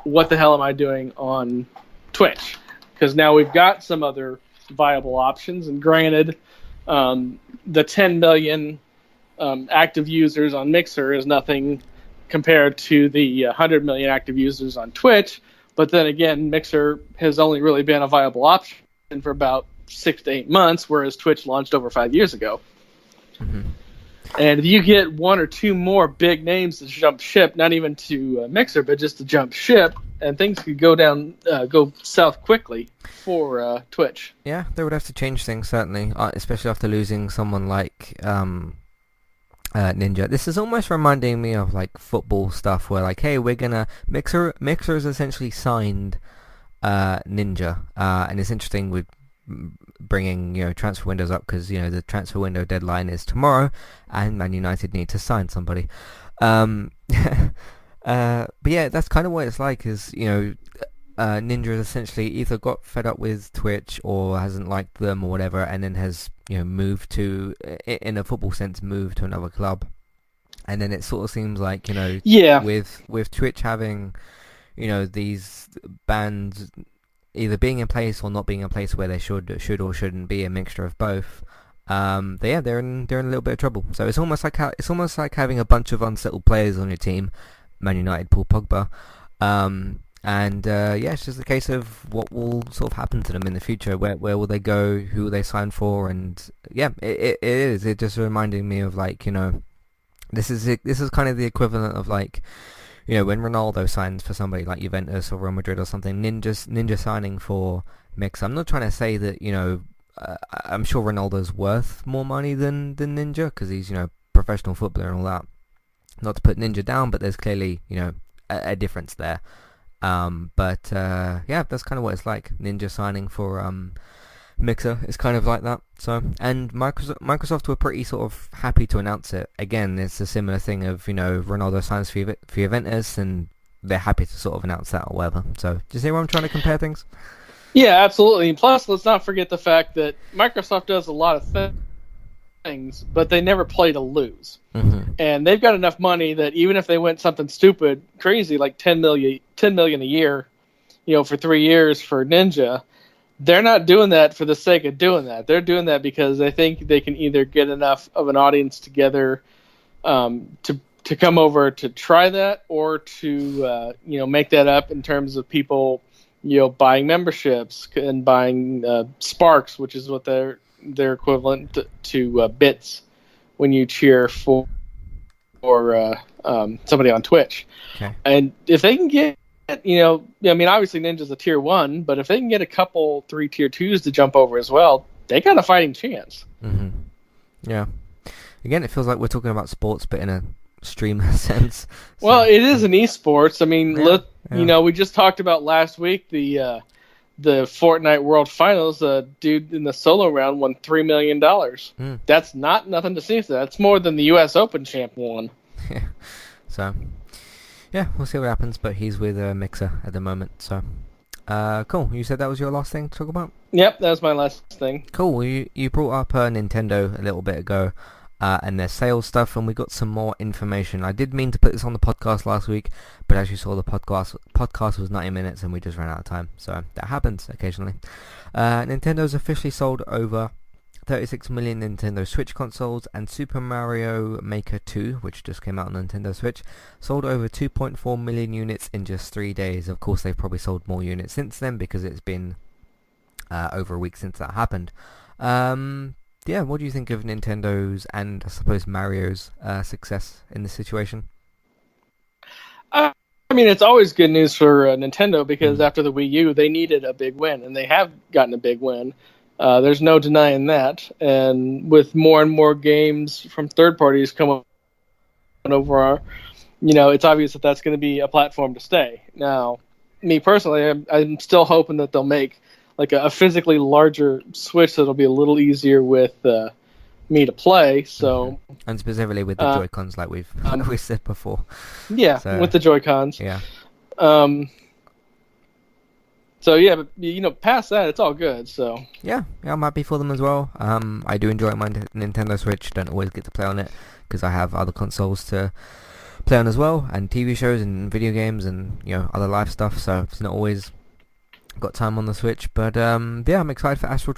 what the hell am I doing on Twitch? Because now we've got some other viable options, and granted, the 10 million active users on Mixer is nothing compared to the 100 million active users on Twitch. But then again, Mixer has only really been a viable option for about 6 to 8 months, whereas Twitch launched over 5 years ago. And if you get 1 or 2 more big names to jump ship, not even to Mixer, but just to jump ship, and things could go south quickly for Twitch. Yeah, they would have to change things, certainly, especially after losing someone like Ninja. This is almost reminding me of like football stuff, where like, hey, we're gonna Mixer's essentially signed Ninja, and it's interesting with bringing transfer windows up, because the transfer window deadline is tomorrow, and Man United need to sign somebody. But yeah, that's kind of what it's like. Is Ninja has essentially either got fed up with Twitch or hasn't liked them or whatever, and then has moved to, in a football sense, moved to another club. And then it sort of seems like with Twitch having these bans either being in place or not being in place, where they should or shouldn't be, a mixture of both. They're in a little bit of trouble. So it's almost like having a bunch of unsettled players on your team. Man United, Paul Pogba, and And yeah, it's just a case of what will sort of happen to them in the future. Where will they go? Who will they sign for? And yeah, it is. It just reminding me of like, this is kind of the equivalent of like, when Ronaldo signs for somebody like Juventus or Real Madrid or something. Ninja signing for Mix. I'm not trying to say that I'm sure Ronaldo's worth more money than Ninja because he's professional footballer and all that. Not to put Ninja down, but there's clearly a difference there. But yeah, that's kind of what it's like. Ninja signing for Mixer is kind of like that. So, and Microsoft were pretty sort of happy to announce it. Again, it's a similar thing of Ronaldo signs for Juventus, and they're happy to sort of announce that or whatever. So, do you see where I'm trying to compare things? Yeah, absolutely. Plus, let's not forget the fact that Microsoft does a lot of things, but they never play to lose. Mm-hmm. And they've got enough money that even if they went something stupid, crazy, like $10 million a year, for 3 years for Ninja, they're not doing that for the sake of doing that. They're doing that because they think they can either get enough of an audience together to come over to try that, or to make that up in terms of people buying memberships and buying Sparks, which is what their equivalent to bits when you cheer for somebody on Twitch. Okay. And if they can get, obviously Ninja's a tier 1, but if they can get a couple 3 tier 2s to jump over as well, they got a fighting chance. Mm-hmm. Yeah. Again, it feels like we're talking about sports, but in a streamer sense. So, well, it is an esports. I mean, we just talked about last week the Fortnite World Finals. Dude in the solo round won $3 million. That's not nothing to sneeze at. That's more than the U.S. Open champ won. Yeah. So, yeah, we'll see what happens. But he's with Mixer at the moment. So, cool. You said that was your last thing to talk about? Yep, that was my last thing. Cool. Well, you brought up Nintendo a little bit ago. And their sales stuff, and we got some more information. I did mean to put this on the podcast last week, but as you saw, the podcast was 90 minutes and we just ran out of time, so that happens occasionally. Nintendo's officially sold over 36 million Nintendo Switch consoles, and Super Mario Maker 2, which just came out on Nintendo Switch, sold over 2.4 million units in just 3 days. Of course, they've probably sold more units since then because it's been over a week since that happened. Yeah, what do you think of Nintendo's and I suppose Mario's success in this situation? I mean, it's always good news for Nintendo because after the Wii U, they needed a big win, and they have gotten a big win. There's no denying that. And with more and more games from third parties coming over, it's obvious that that's going to be a platform to stay. Now, me personally, I'm still hoping that they'll make like a physically larger Switch that'll be a little easier with me to play. So, and specifically with the Joy-Cons, like we've said before. Yeah, so, with the Joy-Cons. Yeah. So yeah, but past that, it's all good. So yeah, I'm happy for them as well. I do enjoy my Nintendo Switch. Don't always get to play on it because I have other consoles to play on as well, and TV shows and video games and other live stuff. So it's not always got time on the Switch, but yeah, I'm excited for Astral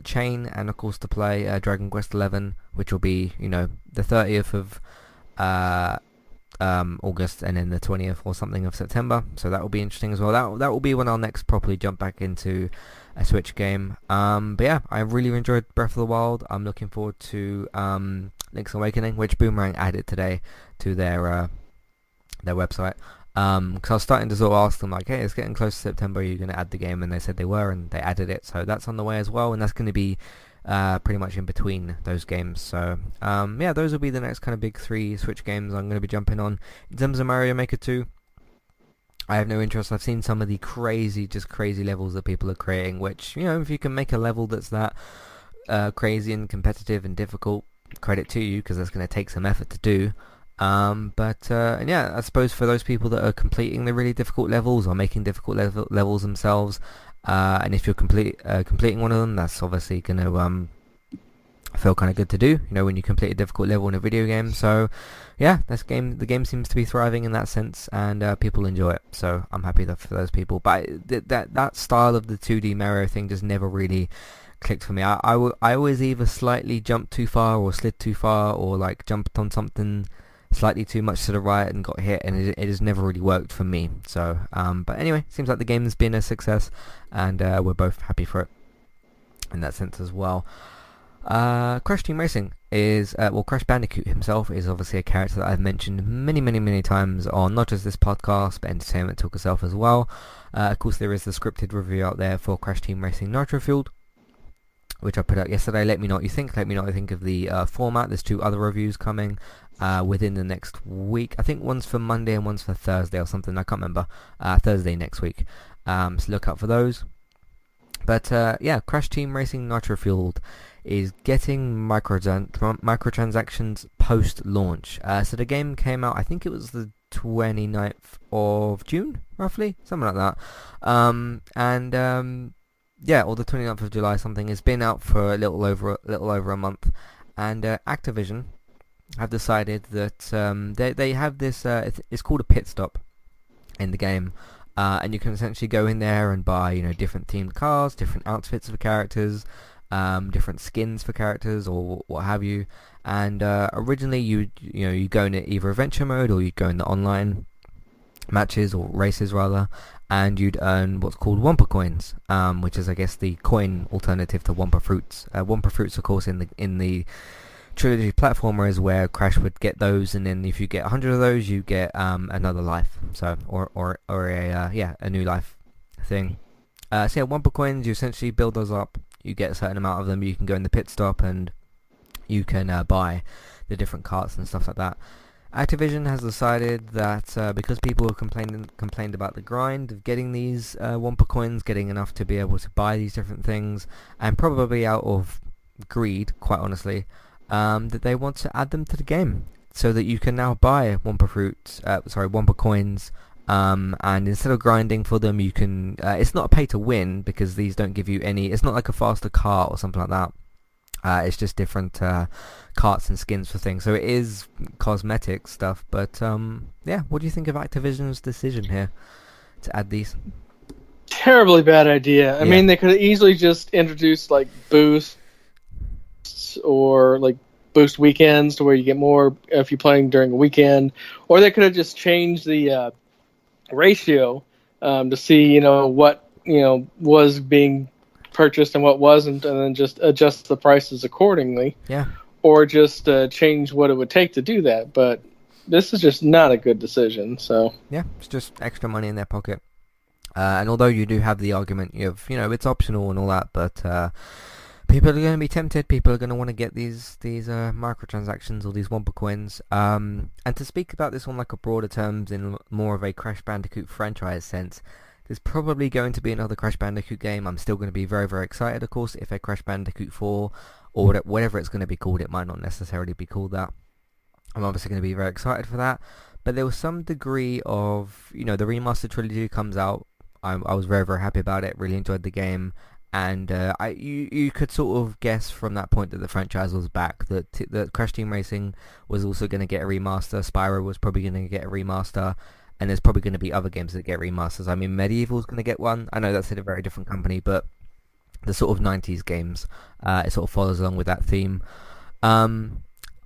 Chain, and of course to play Dragon Quest XI, which will be the 30th of August and then the 20th or something of September. So that will be interesting as well. That will be when I'll next properly jump back into a Switch game. But yeah, I really enjoyed Breath of the Wild. I'm looking forward to Link's Awakening, which Boomerang added today to their website. Because I was starting to sort of ask them like, hey, it's getting close to September, are you going to add the game? And they said they were, and they added it, so that's on the way as well, and that's going to be pretty much in between those games. So yeah, those will be the next kind of big 3 Switch games I'm going to be jumping on. In terms of Mario Maker 2, I have no interest. I've seen some of the crazy levels that people are creating, which, if you can make a level that's that crazy and competitive and difficult, credit to you, because that's going to take some effort to do. And yeah, I suppose for those people that are completing the really difficult levels or making difficult levels themselves, and if you're completing one of them, that's obviously going to feel kind of good to do, when you complete a difficult level in a video game. So yeah, the game seems to be thriving in that sense, and people enjoy it, so I'm happy for those people. But that style of the 2D Mario thing just never really clicked for me. I always either slightly jumped too far or slid too far or like jumped on something slightly too much to the right and got hit, and it has never really worked for me. So, but anyway, seems like the game has been a success, and we're both happy for it in that sense as well. Crash Team Racing is, Crash Bandicoot himself is obviously a character that I've mentioned many times on not just this podcast, but Entertainment Talk itself as well. Of course, there is the scripted review out there for Crash Team Racing Nitro Fueled, which I put out yesterday. Let me know what you think. Let me know what you think of the format. There's 2 other reviews coming within the next week. I think one's for Monday and one's for Thursday or something. I can't remember. Thursday next week. So look out for those. But yeah, Crash Team Racing Nitro Fueled is getting microtransactions post-launch. So the game came out, I think it was the 29th of June, roughly, something like that. Yeah, or the 29th of July, something. It's been out for a little over a month, and Activision have decided that they have this. It's called a pit stop in the game. And you can essentially go in there and buy, different themed cars, different outfits for characters, different skins for characters, or what have you. And originally, you go in either adventure mode or you go in the online matches or races rather, and you'd earn what's called Wumpa coins, which is, I guess, the coin alternative to Wumpa fruits. Wumpa fruits, of course, in the trilogy platformer is where Crash would get those, and then if you get 100 of those, you get another life. So or a new life thing. So yeah, Wumpa coins, you essentially build those up. You get a certain amount of them. You can go in the pit stop and you can buy the different carts and stuff like that. Activision has decided that because people have complained about the grind of getting these Wumpa coins, getting enough to be able to buy these different things, and probably out of greed, quite honestly, that they want to add them to the game so that you can now buy Wumpa coins, and instead of grinding for them, you can. It's not a pay to win because these don't give you any. It's not like a faster car or something like that. It's just different carts and skins for things. So it is cosmetic stuff. But yeah, what do you think of Activision's decision here to add these? Terribly bad idea. I mean, they could have easily just introduced like boosts or like boost weekends to where you get more if you're playing during a weekend, or they could have just changed the ratio to see what was being purchased and what wasn't, and then just adjust the prices accordingly. Yeah. Or just change what it would take to do that. But this is just not a good decision. So yeah, it's just extra money in their pocket. And although you do have the argument of it's optional and all that, but people are going to be tempted. People are going to want to get these microtransactions or these Wumpa coins. And to speak about this on like a broader terms in more of a Crash Bandicoot franchise sense, there's probably going to be another Crash Bandicoot game. I'm still going to be very, very excited, of course, if a Crash Bandicoot 4 or whatever it's going to be called. It might not necessarily be called that. I'm obviously going to be very excited for that. But there was some degree of, the remastered trilogy comes out. I was very, very happy about it. Really enjoyed the game. And you could sort of guess from that point that the franchise was back. That Crash Team Racing was also going to get a remaster. Spyro was probably going to get a remaster. And there's probably going to be other games that get remasters. I mean, Medieval's going to get one. I know that's in a very different company, but the sort of 90s games, it sort of follows along with that theme. I'm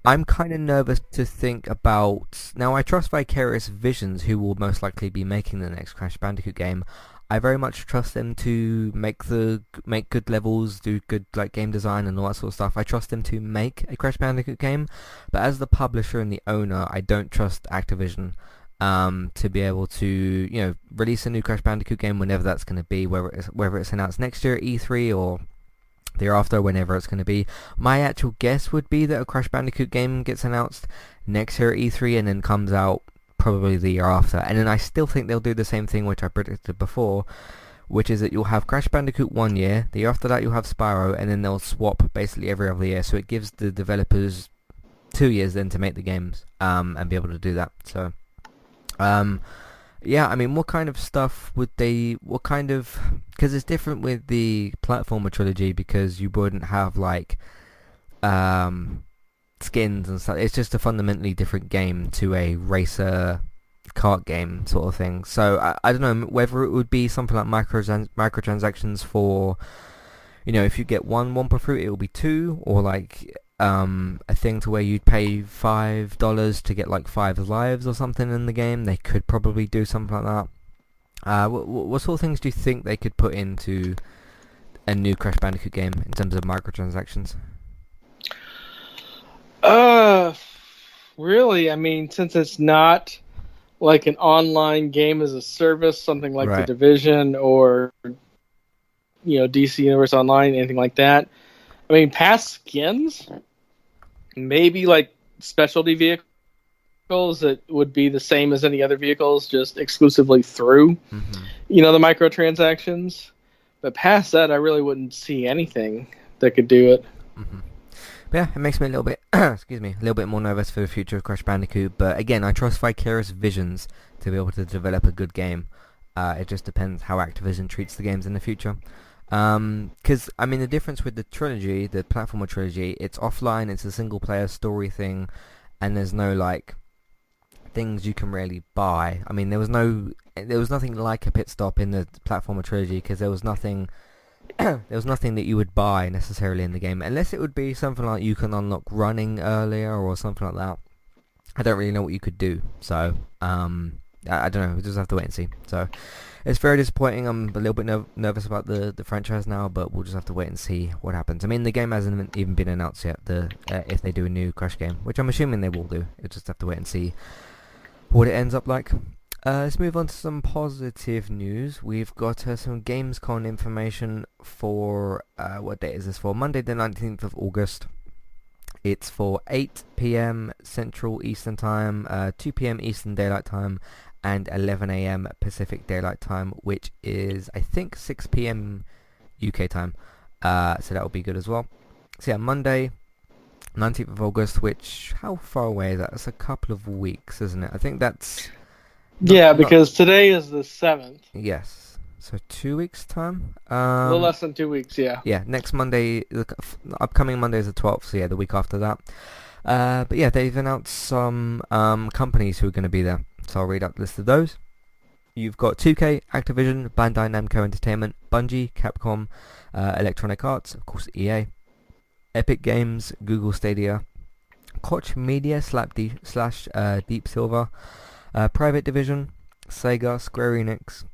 kind of nervous to think about... Now, I trust Vicarious Visions, who will most likely be making the next Crash Bandicoot game. I very much trust them to make good levels, do good like game design and all that sort of stuff. I trust them to make a Crash Bandicoot game. But as the publisher and the owner, I don't trust Activision to be able to release a new Crash Bandicoot game whenever that's going to be, whether it's announced next year at E3 or the year after, whenever it's going to be. My actual guess would be that a Crash Bandicoot game gets announced next year at E3 and then comes out probably the year after. And then I still think they'll do the same thing which I predicted before, which is that you'll have Crash Bandicoot 1 year, the year after that you'll have Spyro, and then they'll swap basically every other year. So it gives the developers 2 years then to make the games and be able to do that. So yeah, I mean, what kind of stuff would they, because it's different with the platformer trilogy because you wouldn't have like skins and stuff. It's just a fundamentally different game to a racer kart game sort of thing. So I don't know whether it would be something like microtransactions for, if you get one Wumpa fruit it will be 2, or like a thing to where you'd pay $5 to get like 5 lives or something in the game. They could probably do something like that. What sort of things do you think they could put into a new Crash Bandicoot game in terms of microtransactions? Really, I mean, since it's not like an online game as a service, something like The Right. Division or DC Universe Online, anything like that. I mean, past skins, maybe like specialty vehicles that would be the same as any other vehicles, just exclusively through the microtransactions. But past that, I really wouldn't see anything that could do it. But yeah, it makes me a little bit, excuse me, a little bit more nervous for the future of Crash Bandicoot. But again, I trust Vicarious Visions to be able to develop a good game. It just depends how Activision treats the games in the future. Because, I mean, the difference with the trilogy, the platformer trilogy, it's offline, it's a single-player story thing, and there's no, like, things you can really buy. I mean, there was nothing like a pit stop in the platformer trilogy, because there was nothing that you would buy necessarily in the game, unless it would be something like you can unlock running earlier or something like that. I don't really know what you could do, so I don't know. We'll just have to wait and see. So it's very disappointing. I'm a little bit nervous about the franchise now, but we'll just have to wait and see what happens. I mean, the game hasn't even been announced yet. If they do a new Crash game, which I'm assuming they will do, we'll just have to wait and see what it ends up like. Let's move on to some positive news. We've got some Gamescom information for, what date is this for? Monday the 19th of August. It's for 8 p.m. Central Eastern Time, 2 p.m. Eastern Daylight Time, and 11 a.m. Pacific Daylight Time, which is, I think, 6 p.m. UK time. So that will be good as well. So yeah, Monday, 19th of August, which, how far away is that? That's a couple of weeks, isn't it? I think that's... because today is the 7th. Yes. So 2 weeks time? A little less than 2 weeks, yeah. Yeah, next Monday, the upcoming Monday is the 12th, so yeah, the week after that. But yeah, they've announced some companies who are going to be there. So I'll read out the list of those. You've got 2K, Activision, Bandai Namco Entertainment, Bungie, Capcom, Electronic Arts, of course EA, Epic Games, Google Stadia, Koch Media / Deep Silver, Private Division, Sega, Square Enix,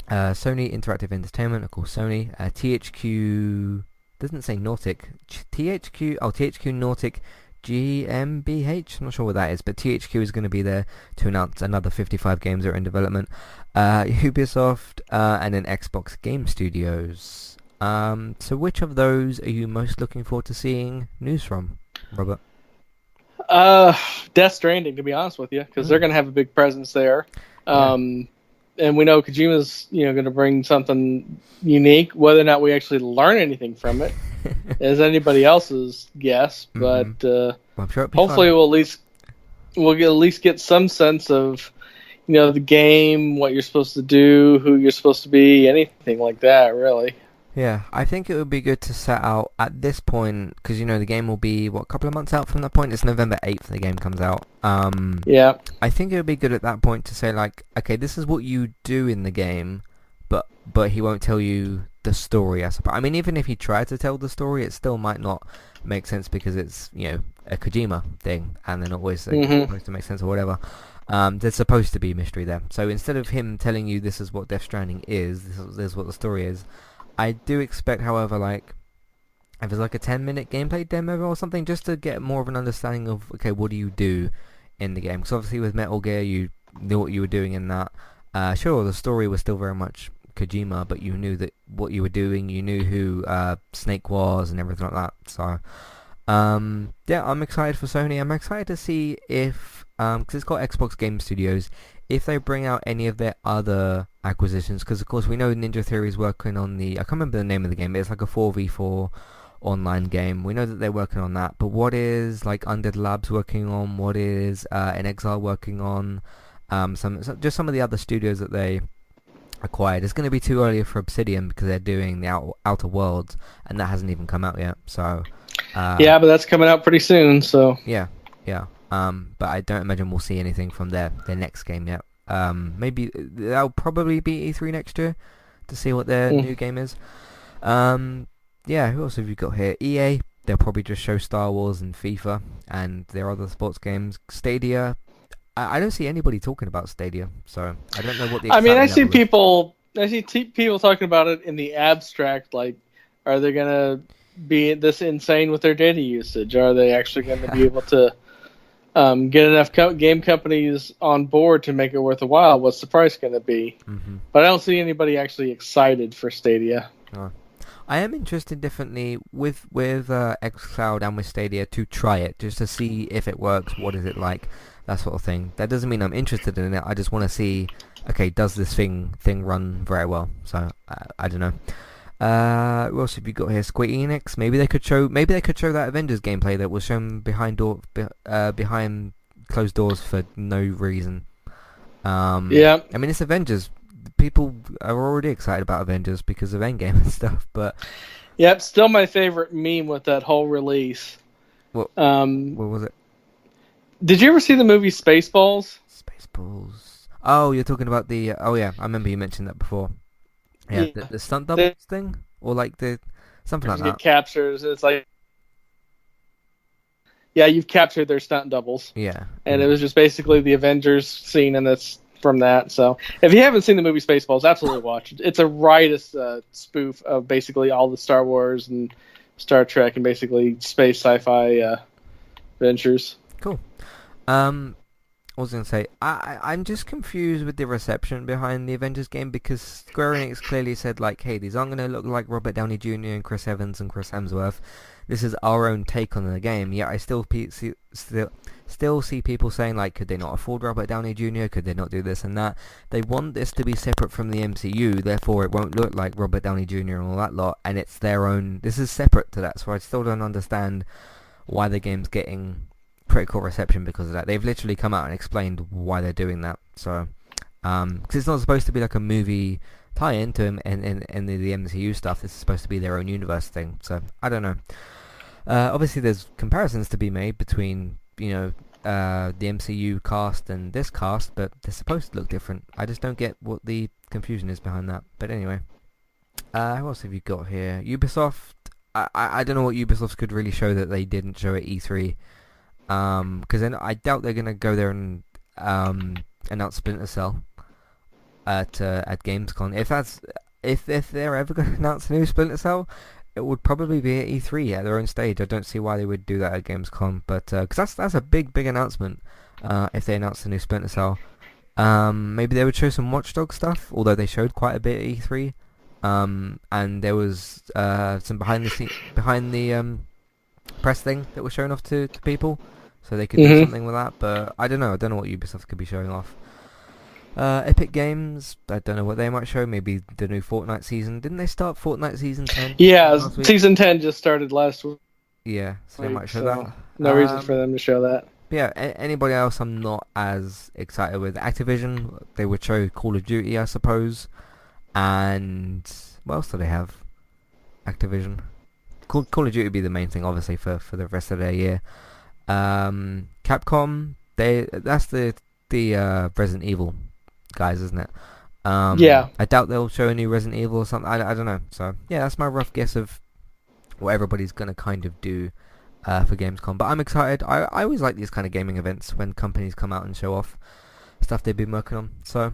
Sony Interactive Entertainment, of course Sony, THQ, doesn't say Nautic, THQ Nautic GmbH, I'm not sure what that is, but THQ is going to be there to announce another 55 games that are in development, Ubisoft, and then Xbox Game Studios. So which of those are you most looking forward to seeing news from, Robert? Death Stranding, to be honest with you, because they're going to have a big presence there. And we know Kojima's, going to bring something unique. Whether or not we actually learn anything from it is anybody else's guess. But I'm sure hopefully we'll at least get some sense of, the game, what you're supposed to do, who you're supposed to be, anything like that, really. Yeah, I think it would be good to set out at this point, because the game will be, a couple of months out from that point? It's November 8th the game comes out. Yeah. I think it would be good at that point to say, like, okay, this is what you do in the game, but he won't tell you the story, I suppose. I mean, even if he tried to tell the story, it still might not make sense because it's, a Kojima thing, and they're not always supposed to make sense or whatever. There's supposed to be mystery there. So instead of him telling you this is what Death Stranding is, this is what the story is, I do expect, however, like, if it's like a 10-minute gameplay demo or something, just to get more of an understanding of, okay, what do you do in the game? Because obviously with Metal Gear, you knew what you were doing in that. Sure, the story was still very much Kojima, but you knew that what you were doing, you knew who Snake was and everything like that. So, yeah, I'm excited for Sony. I'm excited to see if, because it's got Xbox Game Studios, if they bring out any of their other acquisitions, because of course we know Ninja Theory is working on I can't remember the name of the game, but it's like a 4v4 online game. We know that they're working on that, but what is like Undead Labs working on? What is In Exile working on? Just some of the other studios that they acquired. It's going to be too early for Obsidian because they're doing the Outer Worlds, and that hasn't even come out yet. So yeah, but that's coming out pretty soon. So yeah. But I don't imagine we'll see anything from their next game yet. Maybe that'll probably be E3 next year to see what their new game is. Yeah, who else have you got here? EA. they'll probably just show Star Wars and FIFA and their other sports games. Stadia, I don't see anybody talking about Stadia, so I don't know what the I mean, excitement level is. I see people talking about it in the abstract. Like, are they gonna be this insane with their data usage? Are they actually going to be able to get enough game companies on board to make it worth a while? What's the price going to be? Mm-hmm. But I don't see anybody actually excited for Stadia. Oh. I am interested differently with xCloud and with Stadia to try it, just to see if it works, what is it like, that sort of thing. That doesn't mean I'm interested in it. I just want to see, okay, does this thing run very well? So I don't know. What else have you got here? Square Enix. Maybe they could show that Avengers gameplay that was shown behind closed doors for no reason. Yeah. I mean, it's Avengers. People are already excited about Avengers because of Endgame and stuff, but yep, still my favorite meme with that whole release. What was it? Did you ever see the movie Spaceballs? Spaceballs. Oh, you're talking about the. Oh yeah, I remember you mentioned that before. Yeah, the stunt doubles thing, or like the something like that. Get captures. It's like, yeah, you've captured their stunt doubles. Yeah, and it was just basically the Avengers scene, and that's from that. So if you haven't seen the movie Spaceballs, absolutely watch it. It's a riotous spoof of basically all the Star Wars and Star Trek and basically space sci-fi adventures. Cool. I was going to say, I'm just confused with the reception behind the Avengers game because Square Enix clearly said, like, hey, these aren't going to look like Robert Downey Jr. and Chris Evans and Chris Hemsworth. This is our own take on the game. Yet I still see people saying, like, could they not afford Robert Downey Jr.? Could they not do this and that? They want this to be separate from the MCU, therefore it won't look like Robert Downey Jr. and all that lot, and it's their own... This is separate to that, so I still don't understand why the game's getting critical reception because of that. They've literally come out and explained why they're doing that. So, because it's not supposed to be like a movie tie-in to him and the MCU stuff. This is supposed to be their own universe thing. So, I don't know. Obviously, there's comparisons to be made between, the MCU cast and this cast, but they're supposed to look different. I just don't get what the confusion is behind that. But anyway, who else have you got here? Ubisoft. I don't know what Ubisoft could really show that they didn't show at E3. Because then I doubt they're gonna go there and announce Splinter Cell at Gamescom. If they're ever gonna announce a new Splinter Cell, it would probably be at E3 at their own stage. I don't see why they would do that at Gamescom, but because that's a big announcement. If they announce a new Splinter Cell, maybe they would show some Watch Dogs stuff. Although they showed quite a bit at E3, and there was some behind the press thing that was shown off to people. So they could do something with that, but I don't know. I don't know what Ubisoft could be showing off. Epic Games, I don't know what they might show. Maybe the new Fortnite season. Didn't they start Fortnite season 10? Yeah, season 10 just started last week. Yeah, so they might show that. No reason for them to show that. Yeah, anybody else I'm not as excited with. Activision, they would show Call of Duty, I suppose. And what else do they have? Activision. Call of Duty would be the main thing, obviously, for the rest of their year. Capcom, that's the Resident Evil guys, isn't it? Yeah. I doubt they'll show a new Resident Evil or something. I don't know. So yeah, that's my rough guess of what everybody's gonna kind of do for Gamescom. But I'm excited. I always like these kind of gaming events when companies come out and show off stuff they've been working on. So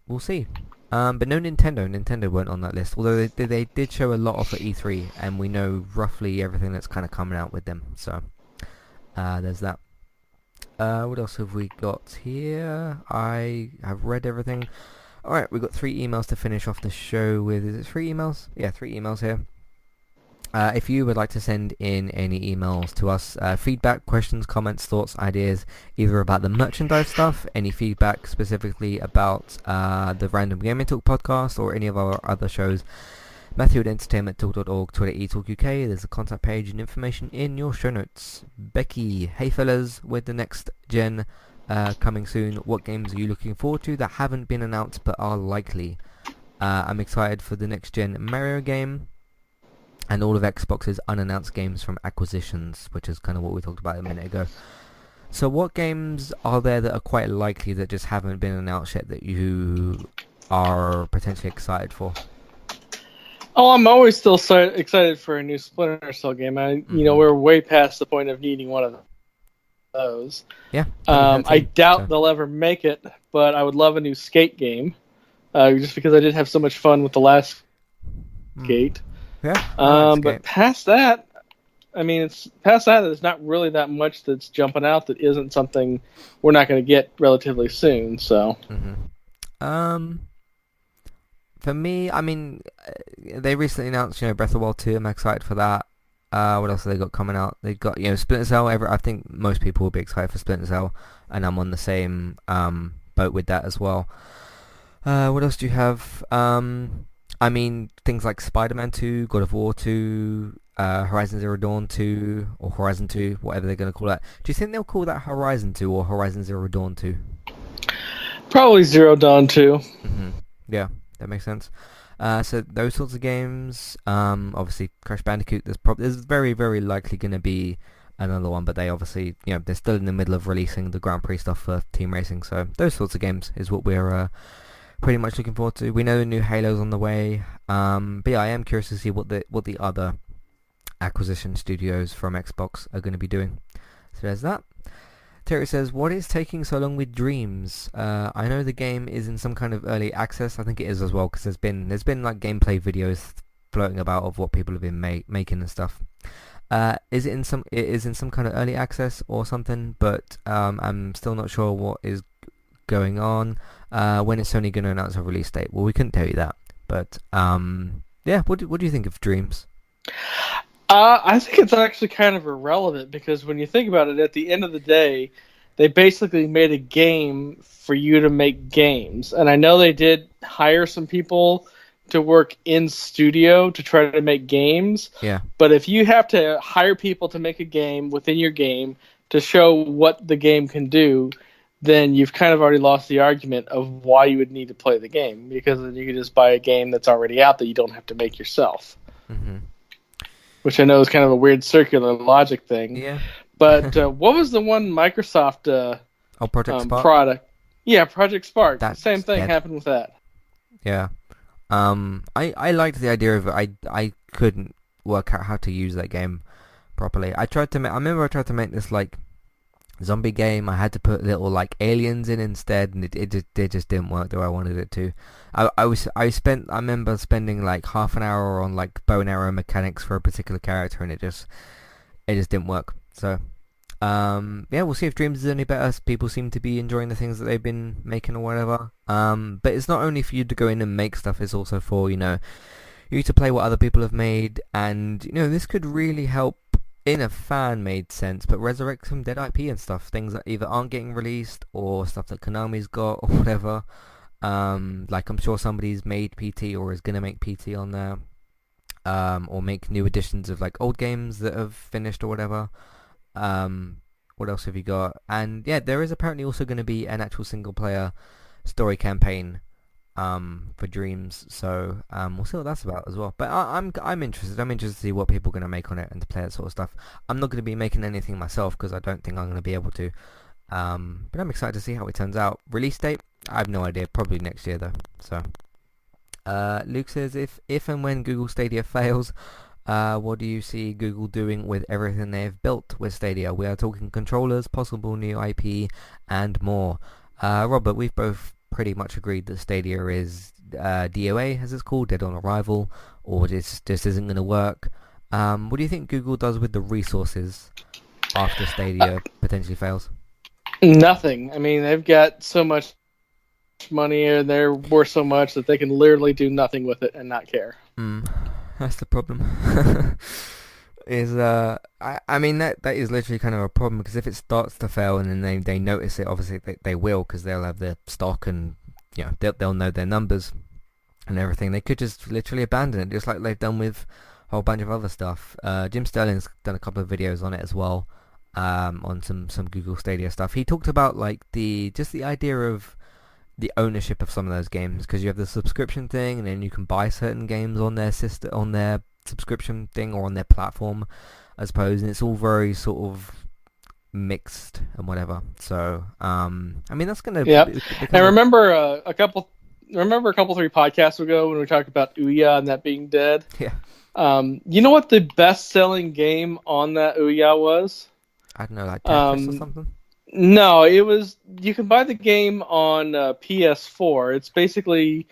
we'll see. But no Nintendo. Nintendo weren't on that list. Although they did show a lot off at E3, and we know roughly everything that's kind of coming out with them. So there's that. What else have we got here? I have read everything. Alright, we've got 3 emails to finish off the show with. Is it 3 emails? Yeah, 3 emails here. If you would like to send in any emails to us, feedback, questions, comments, thoughts, ideas, either about the merchandise stuff, any feedback specifically about the Random Gaming Talk podcast, or any of our other shows, Matthew at entertainmenttalk.org, Twitter eTalkUK. There's a contact page and information in your show notes. Becky, hey fellas, with the next gen coming soon, what games are you looking forward to that haven't been announced but are likely? I'm excited for the next gen Mario game and all of Xbox's unannounced games from acquisitions, which is kind of what we talked about a minute ago. So what games are there that are quite likely that just haven't been announced yet that you are potentially excited for? Oh, I'm always still so excited for a new Splinter Cell game. Hmm. We're way past the point of needing one of those. Yeah, I 2013. doubt So. they'll ever make it, but I would love a new Skate game, just because I did have so much fun with the last Mm. Skate. Yeah, I like But Skate. past that, I mean, it's past that. There's not really that much that's jumping out that isn't something we're not going to get relatively soon. So, Hmm. Um, for me, I mean, they recently announced, Breath of the Wild 2. I'm excited for that. What else have they got coming out? They got, Splinter Cell. I think most people will be excited for Splinter Cell, and I'm on the same boat with that as well. What else do you have? I mean, things like Spider-Man 2, God of War 2, Horizon Zero Dawn 2, or Horizon 2, whatever they're going to call that. Do you think they'll call that Horizon 2 or Horizon Zero Dawn 2? probably Zero Dawn 2. Hmm. Yeah, that makes sense. So those sorts of games, obviously Crash Bandicoot. There's very very likely going to be another one, but they obviously they're still in the middle of releasing the Grand Prix stuff for Team Racing. So those sorts of games is what we're pretty much looking forward to. We know the new Halo's on the way, but yeah, I am curious to see what the other acquisition studios from Xbox are going to be doing. So there's that. Terry says, "What is taking so long with Dreams? I know the game is in some kind of early access. I think it is as well because there's been like gameplay videos floating about of what people have been making and stuff. It is in some kind of early access or something, but I'm still not sure what is going on. When is Sony going to announce a release date? Well, we couldn't tell you that, but yeah. What do you think of Dreams? I think it's actually kind of irrelevant because when you think about it, at the end of the day, they basically made a game for you to make games. And I know they did hire some people to work in studio to try to make games. Yeah. But if you have to hire people to make a game within your game to show what the game can do, then you've kind of already lost the argument of why you would need to play the game because then you can just buy a game that's already out that you don't have to make yourself, Mhm. which I know is kind of a weird circular logic thing. Yeah. But what was the one Microsoft Oh, Project Spark. product? Yeah, Project Spark. Same That's thing dead. happened with that. Yeah. I liked the idea of it. I couldn't work out how to use that game properly. I remember I tried to make this like zombie game. I had to put little like aliens in instead, and it just didn't work the way I wanted it to. I remember spending like half an hour on like bow and arrow mechanics for a particular character, and it just didn't work. So yeah, we'll see if Dreams is any better. People seem to be enjoying the things that they've been making or whatever. But it's not only for you to go in and make stuff, it's also for, you to play what other people have made, and, this could really help in a fan-made sense, but resurrect some dead IP and stuff, things that either aren't getting released or stuff that Konami's got or whatever. Like I'm sure somebody's made PT or is gonna make PT on there, or make new editions of like old games that have finished or whatever. Um, what else have you got? And yeah, there is apparently also going to be an actual single player story campaign for Dreams. So we'll see what that's about as well. But I'm interested. I'm interested to see what people are going to make on it and to play that sort of stuff. I'm not going to be making anything myself because I don't think I'm going to be able to. But I'm excited to see how it turns out. Release date? I have no idea. Probably next year though. So Luke says if and when Google Stadia fails, what do you see Google doing with everything they've built with Stadia? We are talking controllers, possible new IP, and more. Robert, we've both pretty much agreed that Stadia is DOA, as it's called, dead on arrival, or this just isn't going to work. What do you think Google does with the resources after Stadia potentially fails? Nothing. I mean, they've got so much money and they're worth so much that they can literally do nothing with it and not care. That's the problem. Is I mean that is literally kind of a problem because if it starts to fail and then they notice it, obviously they will because they'll have their stock and they'll know their numbers and everything. They could just literally abandon it, just like they've done with a whole bunch of other stuff. Jim Sterling's done a couple of videos on it as well, on some Google Stadia stuff. He talked about like the idea of the ownership of some of those games because you have the subscription thing and then you can buy certain games on their subscription thing or on their platform, I suppose, and it's all very sort of mixed and whatever. So I mean that's gonna Yep. become I remember a couple remember a couple 3 podcasts ago when we talked about Ouya and that being dead? Yeah. You know what the best-selling game on that Ouya was? I don't know, like Tetris or something? No, it was. You can buy the game on PS4. It's basically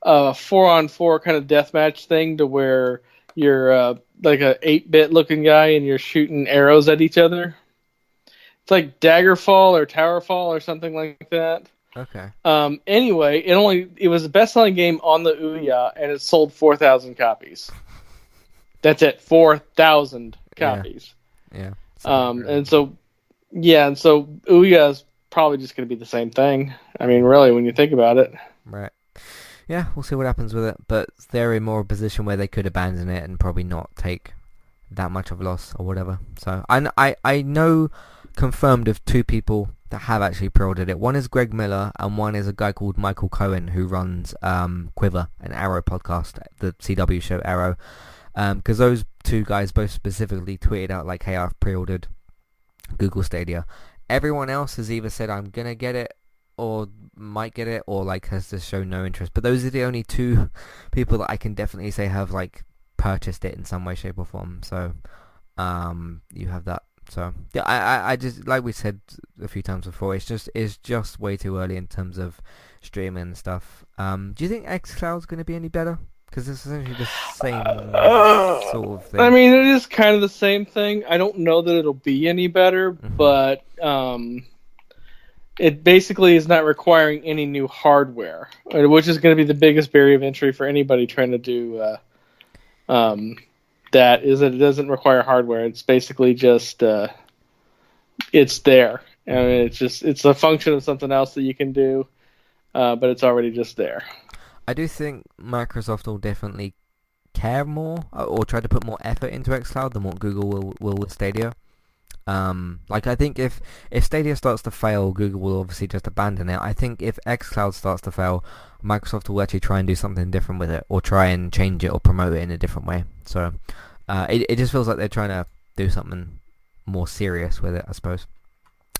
a 4-on-4 kind of deathmatch thing to where you're like a 8-bit looking guy and you're shooting arrows at each other. It's like Daggerfall or Towerfall or something like that. Okay. Anyway, it was the best selling game on the Ouya and it sold 4,000 copies. That's it, 4,000 copies. Yeah. And so Ouya is probably just going to be the same thing. I mean, really, when you think about it. Right. Yeah, we'll see what happens with it. But they're in more a position where they could abandon it and probably not take that much of a loss or whatever. So I know confirmed of 2 people that have actually pre-ordered it. One is Greg Miller and one is a guy called Michael Cohen who runs Quiver, an Arrow podcast, the CW show Arrow. Because those 2 guys both specifically tweeted out like, hey, I've pre-ordered Google Stadia. Everyone else has either said I'm gonna get it or might get it or like has just shown no interest. But those are the only 2 people that I can definitely say have like purchased it in some way, shape or form. So you have that. So yeah, I just, like we said a few times before, it's just way too early in terms of streaming and stuff. Do you think xCloud's going to be any better? Because it's essentially the same sort of thing. I mean, it is kind of the same thing. I don't know that it'll be any better, but it basically is not requiring any new hardware, which is going to be the biggest barrier of entry for anybody trying to do that. Is that it doesn't require hardware. It's basically just it's there. I mean, it's a function of something else that you can do, but it's already just there. I do think Microsoft will definitely care more or try to put more effort into xCloud than what Google will with Stadia. Like I think if Stadia starts to fail, Google will obviously just abandon it. I think if xCloud starts to fail, Microsoft will actually try and do something different with it, or try and change it or promote it in a different way. So it just feels like they're trying to do something more serious with it, I suppose.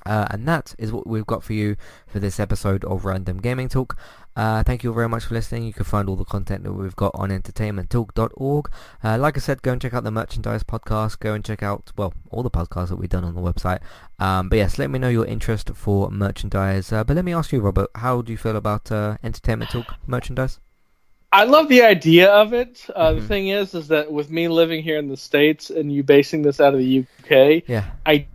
And that is what we've got for you for this episode of Random Gaming Talk. Thank you very much for listening. You can find all the content that we've got on entertainmenttalk.org. Like I said, go and check out the merchandise podcast. Go and check out, well, all the podcasts that we've done on the website. But yes, let me know your interest for merchandise. But let me ask you, Robert, how do you feel about Entertainment Talk merchandise? I love the idea of it. The thing is that with me living here in the States and you basing this out of the UK, yeah, I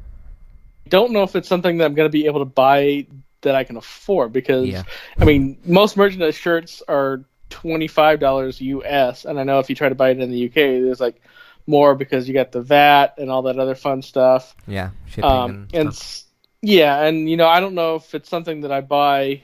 don't know if it's something that I'm going to be able to buy that I can afford, because I mean, most merchandise shirts are $25 US, and I know if you try to buy it in the UK, there's like more because you got the VAT and all that other fun stuff. Yeah, shipping and stuff. Yeah, and you know, I don't know if it's something that I buy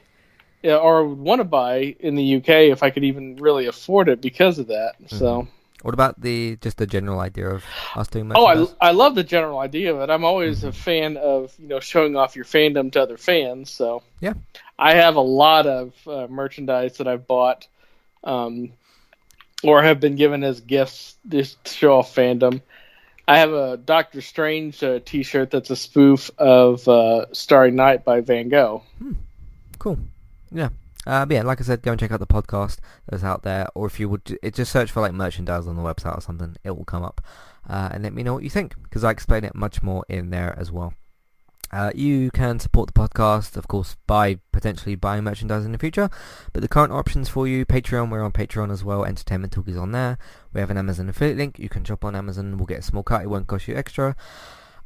or would want to buy in the UK if I could even really afford it because of that. So. What about just the general idea of us doing merchandise? I love the general idea of it. I'm always a fan of, you know, showing off your fandom to other fans. So yeah, I have a lot of merchandise that I've bought or have been given as gifts just to show off fandom. I have a Doctor Strange T-shirt that's a spoof of Starry Night by Van Gogh. Cool. Yeah. But yeah, like I said, go and check out the podcast that's out there, or if you would, just search for like merchandise on the website or something, it will come up, and let me know what you think, because I explain it much more in there as well. You can support the podcast, of course, by potentially buying merchandise in the future, but the current options for you: Patreon, we're on Patreon as well, Entertainment Talk is on there, we have an Amazon affiliate link, you can shop on Amazon, we'll get a small cut, it won't cost you extra.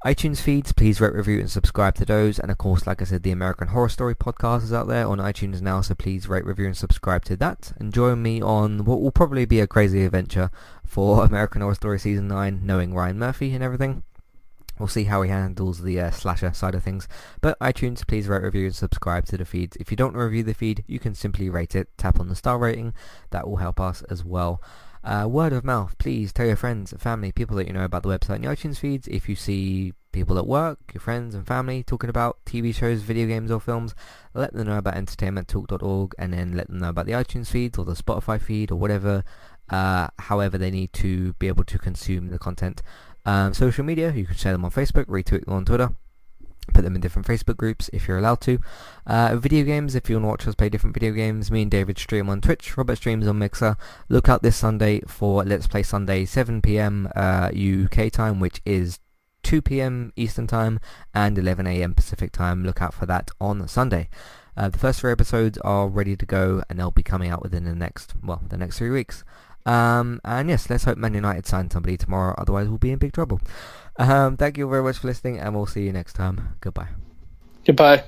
iTunes feeds, please rate, review and subscribe to those, and of course, like I said, the American Horror Story podcast is out there on iTunes now, so please rate, review and subscribe to that, and join me on what will probably be a crazy adventure for American Horror Story Season 9, knowing Ryan Murphy and everything. We'll see how he handles the slasher side of things, but iTunes, please rate, review and subscribe to the feeds. If you don't review the feed, you can simply rate it, tap on the star rating, that will help us as well. Word of mouth, please tell your friends, family, people that you know about the website and the iTunes feeds. If you see people at work, your friends and family talking about TV shows, video games or films, let them know about entertainmenttalk.org, and then let them know about the iTunes feeds or the Spotify feed or whatever, however they need to be able to consume the content. Social media, you can share them on Facebook, retweet them on Twitter. Put them in different Facebook groups if you're allowed to. Video games, if you want to watch us play different video games, me and David stream on Twitch, Robert streams on Mixer. Look out this Sunday for Let's Play Sunday 7pm UK time, which is 2pm Eastern time and 11am Pacific time. Look out for that on Sunday. The first 3 episodes are ready to go, and they'll be coming out within the next 3 weeks. And yes, let's hope Man United sign somebody tomorrow, otherwise we'll be in big trouble. Thank you very much for listening, and we'll see you next time. Goodbye. Goodbye.